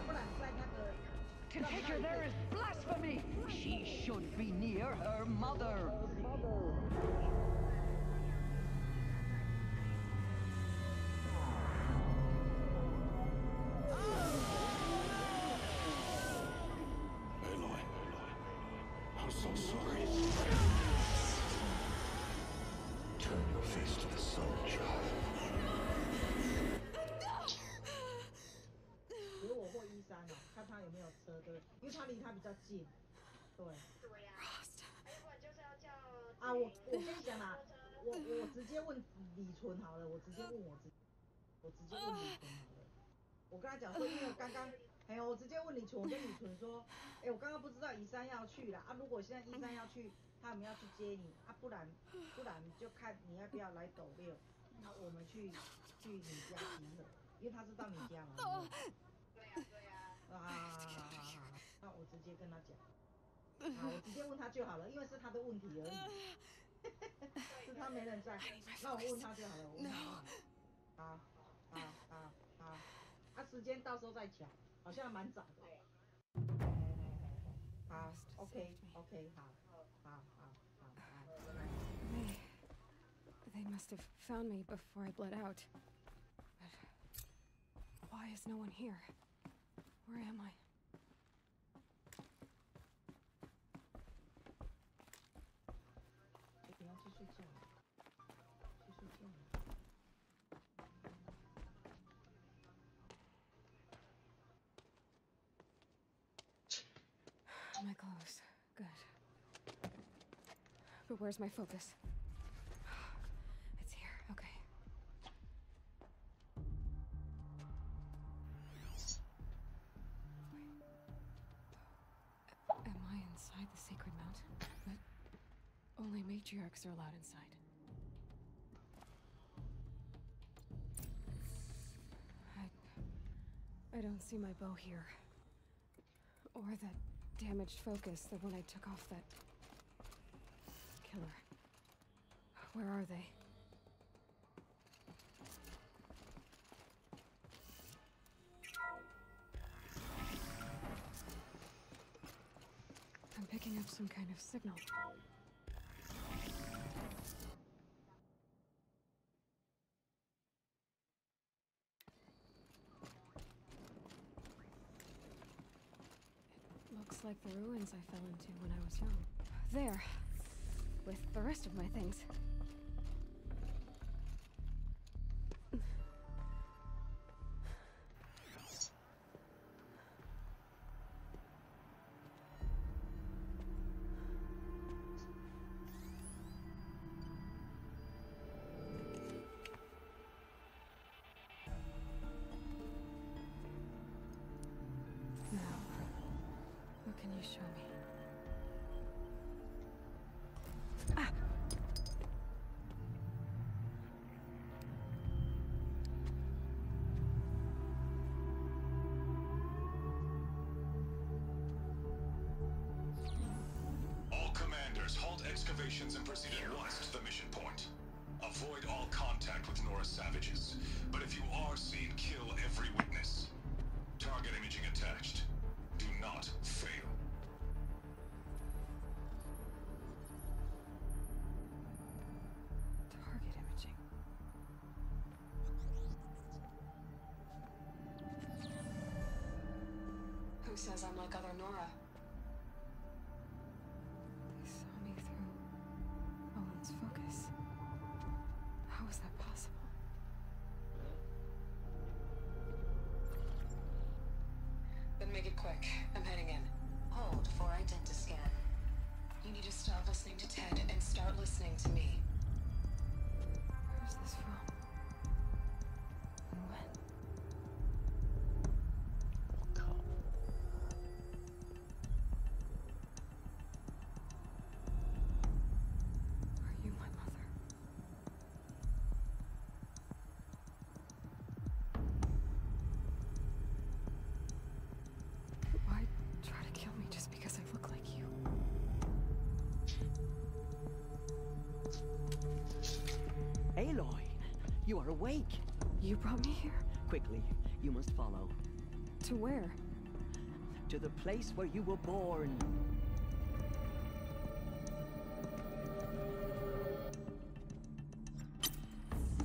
不然在那个。To take her there is blasphemy! She should be near her mother! Aloy, I'm so sorry. Turn your face to the sun, child. 如果我或依山哦，看他有没有车，对，因为他离他比较近，对。对呀。要不然就是要叫。啊，我跟你讲啦，我直接问李纯好了，我直接问李纯好了。我跟他讲说，因为刚刚，我直接问李纯，我跟李纯说，我刚刚不知道依山要去啦，啊，如果现在依山要去，他们要去接你，啊，不然就看你要不要来斗六，那我们去你家集合，因为他是到你家嘛。对呀。那我直接跟他讲，我直接问他就好了，因为是他的问题而已，是他没人在，那我问他就好了，我问他。好，时间到时候再讲，好像蛮早的。好 ，OK， 好。They must have found me before I bled out. But why is no one here? Where am I? 不要去睡觉，去睡觉。My clothes. Good. But where's my focus? It's here. Okay. Am I inside the sacred mountain? But only matriarchs are allowed inside. I don't see my bow here. Or that damaged focus, the one I took off that killer. Where are they? I'm picking up some kind of signal. Looks like the ruins I fell into when I was young. There, with the rest of my things. Now, what can you show me? Ah! All commanders, halt excavations and proceed at once to the mission point. Avoid all contact with Nora savages, but if you are seen, kill every witness. Target imaging attached. Do not fail. Target imaging. Who says I'm like other Nora? They saw me through Owen's focus. How is that possible? Then make it quick. I'm heading in. Hold for identiscan. You need to stop listening to Ted and start listening to me. Where's this from? And when? Are you my mother? Why try to kill me just because I look like you? Aloy, you are awake. You brought me here? Quickly, you must follow. To where? To the place where you were born.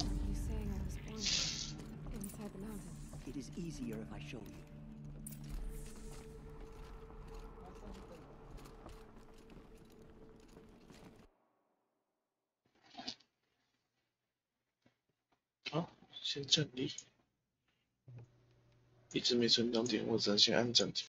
Are you saying I was born inside the mountain? It is easier if I show you.好，先站立。一直没存档点，我只能先按暂停。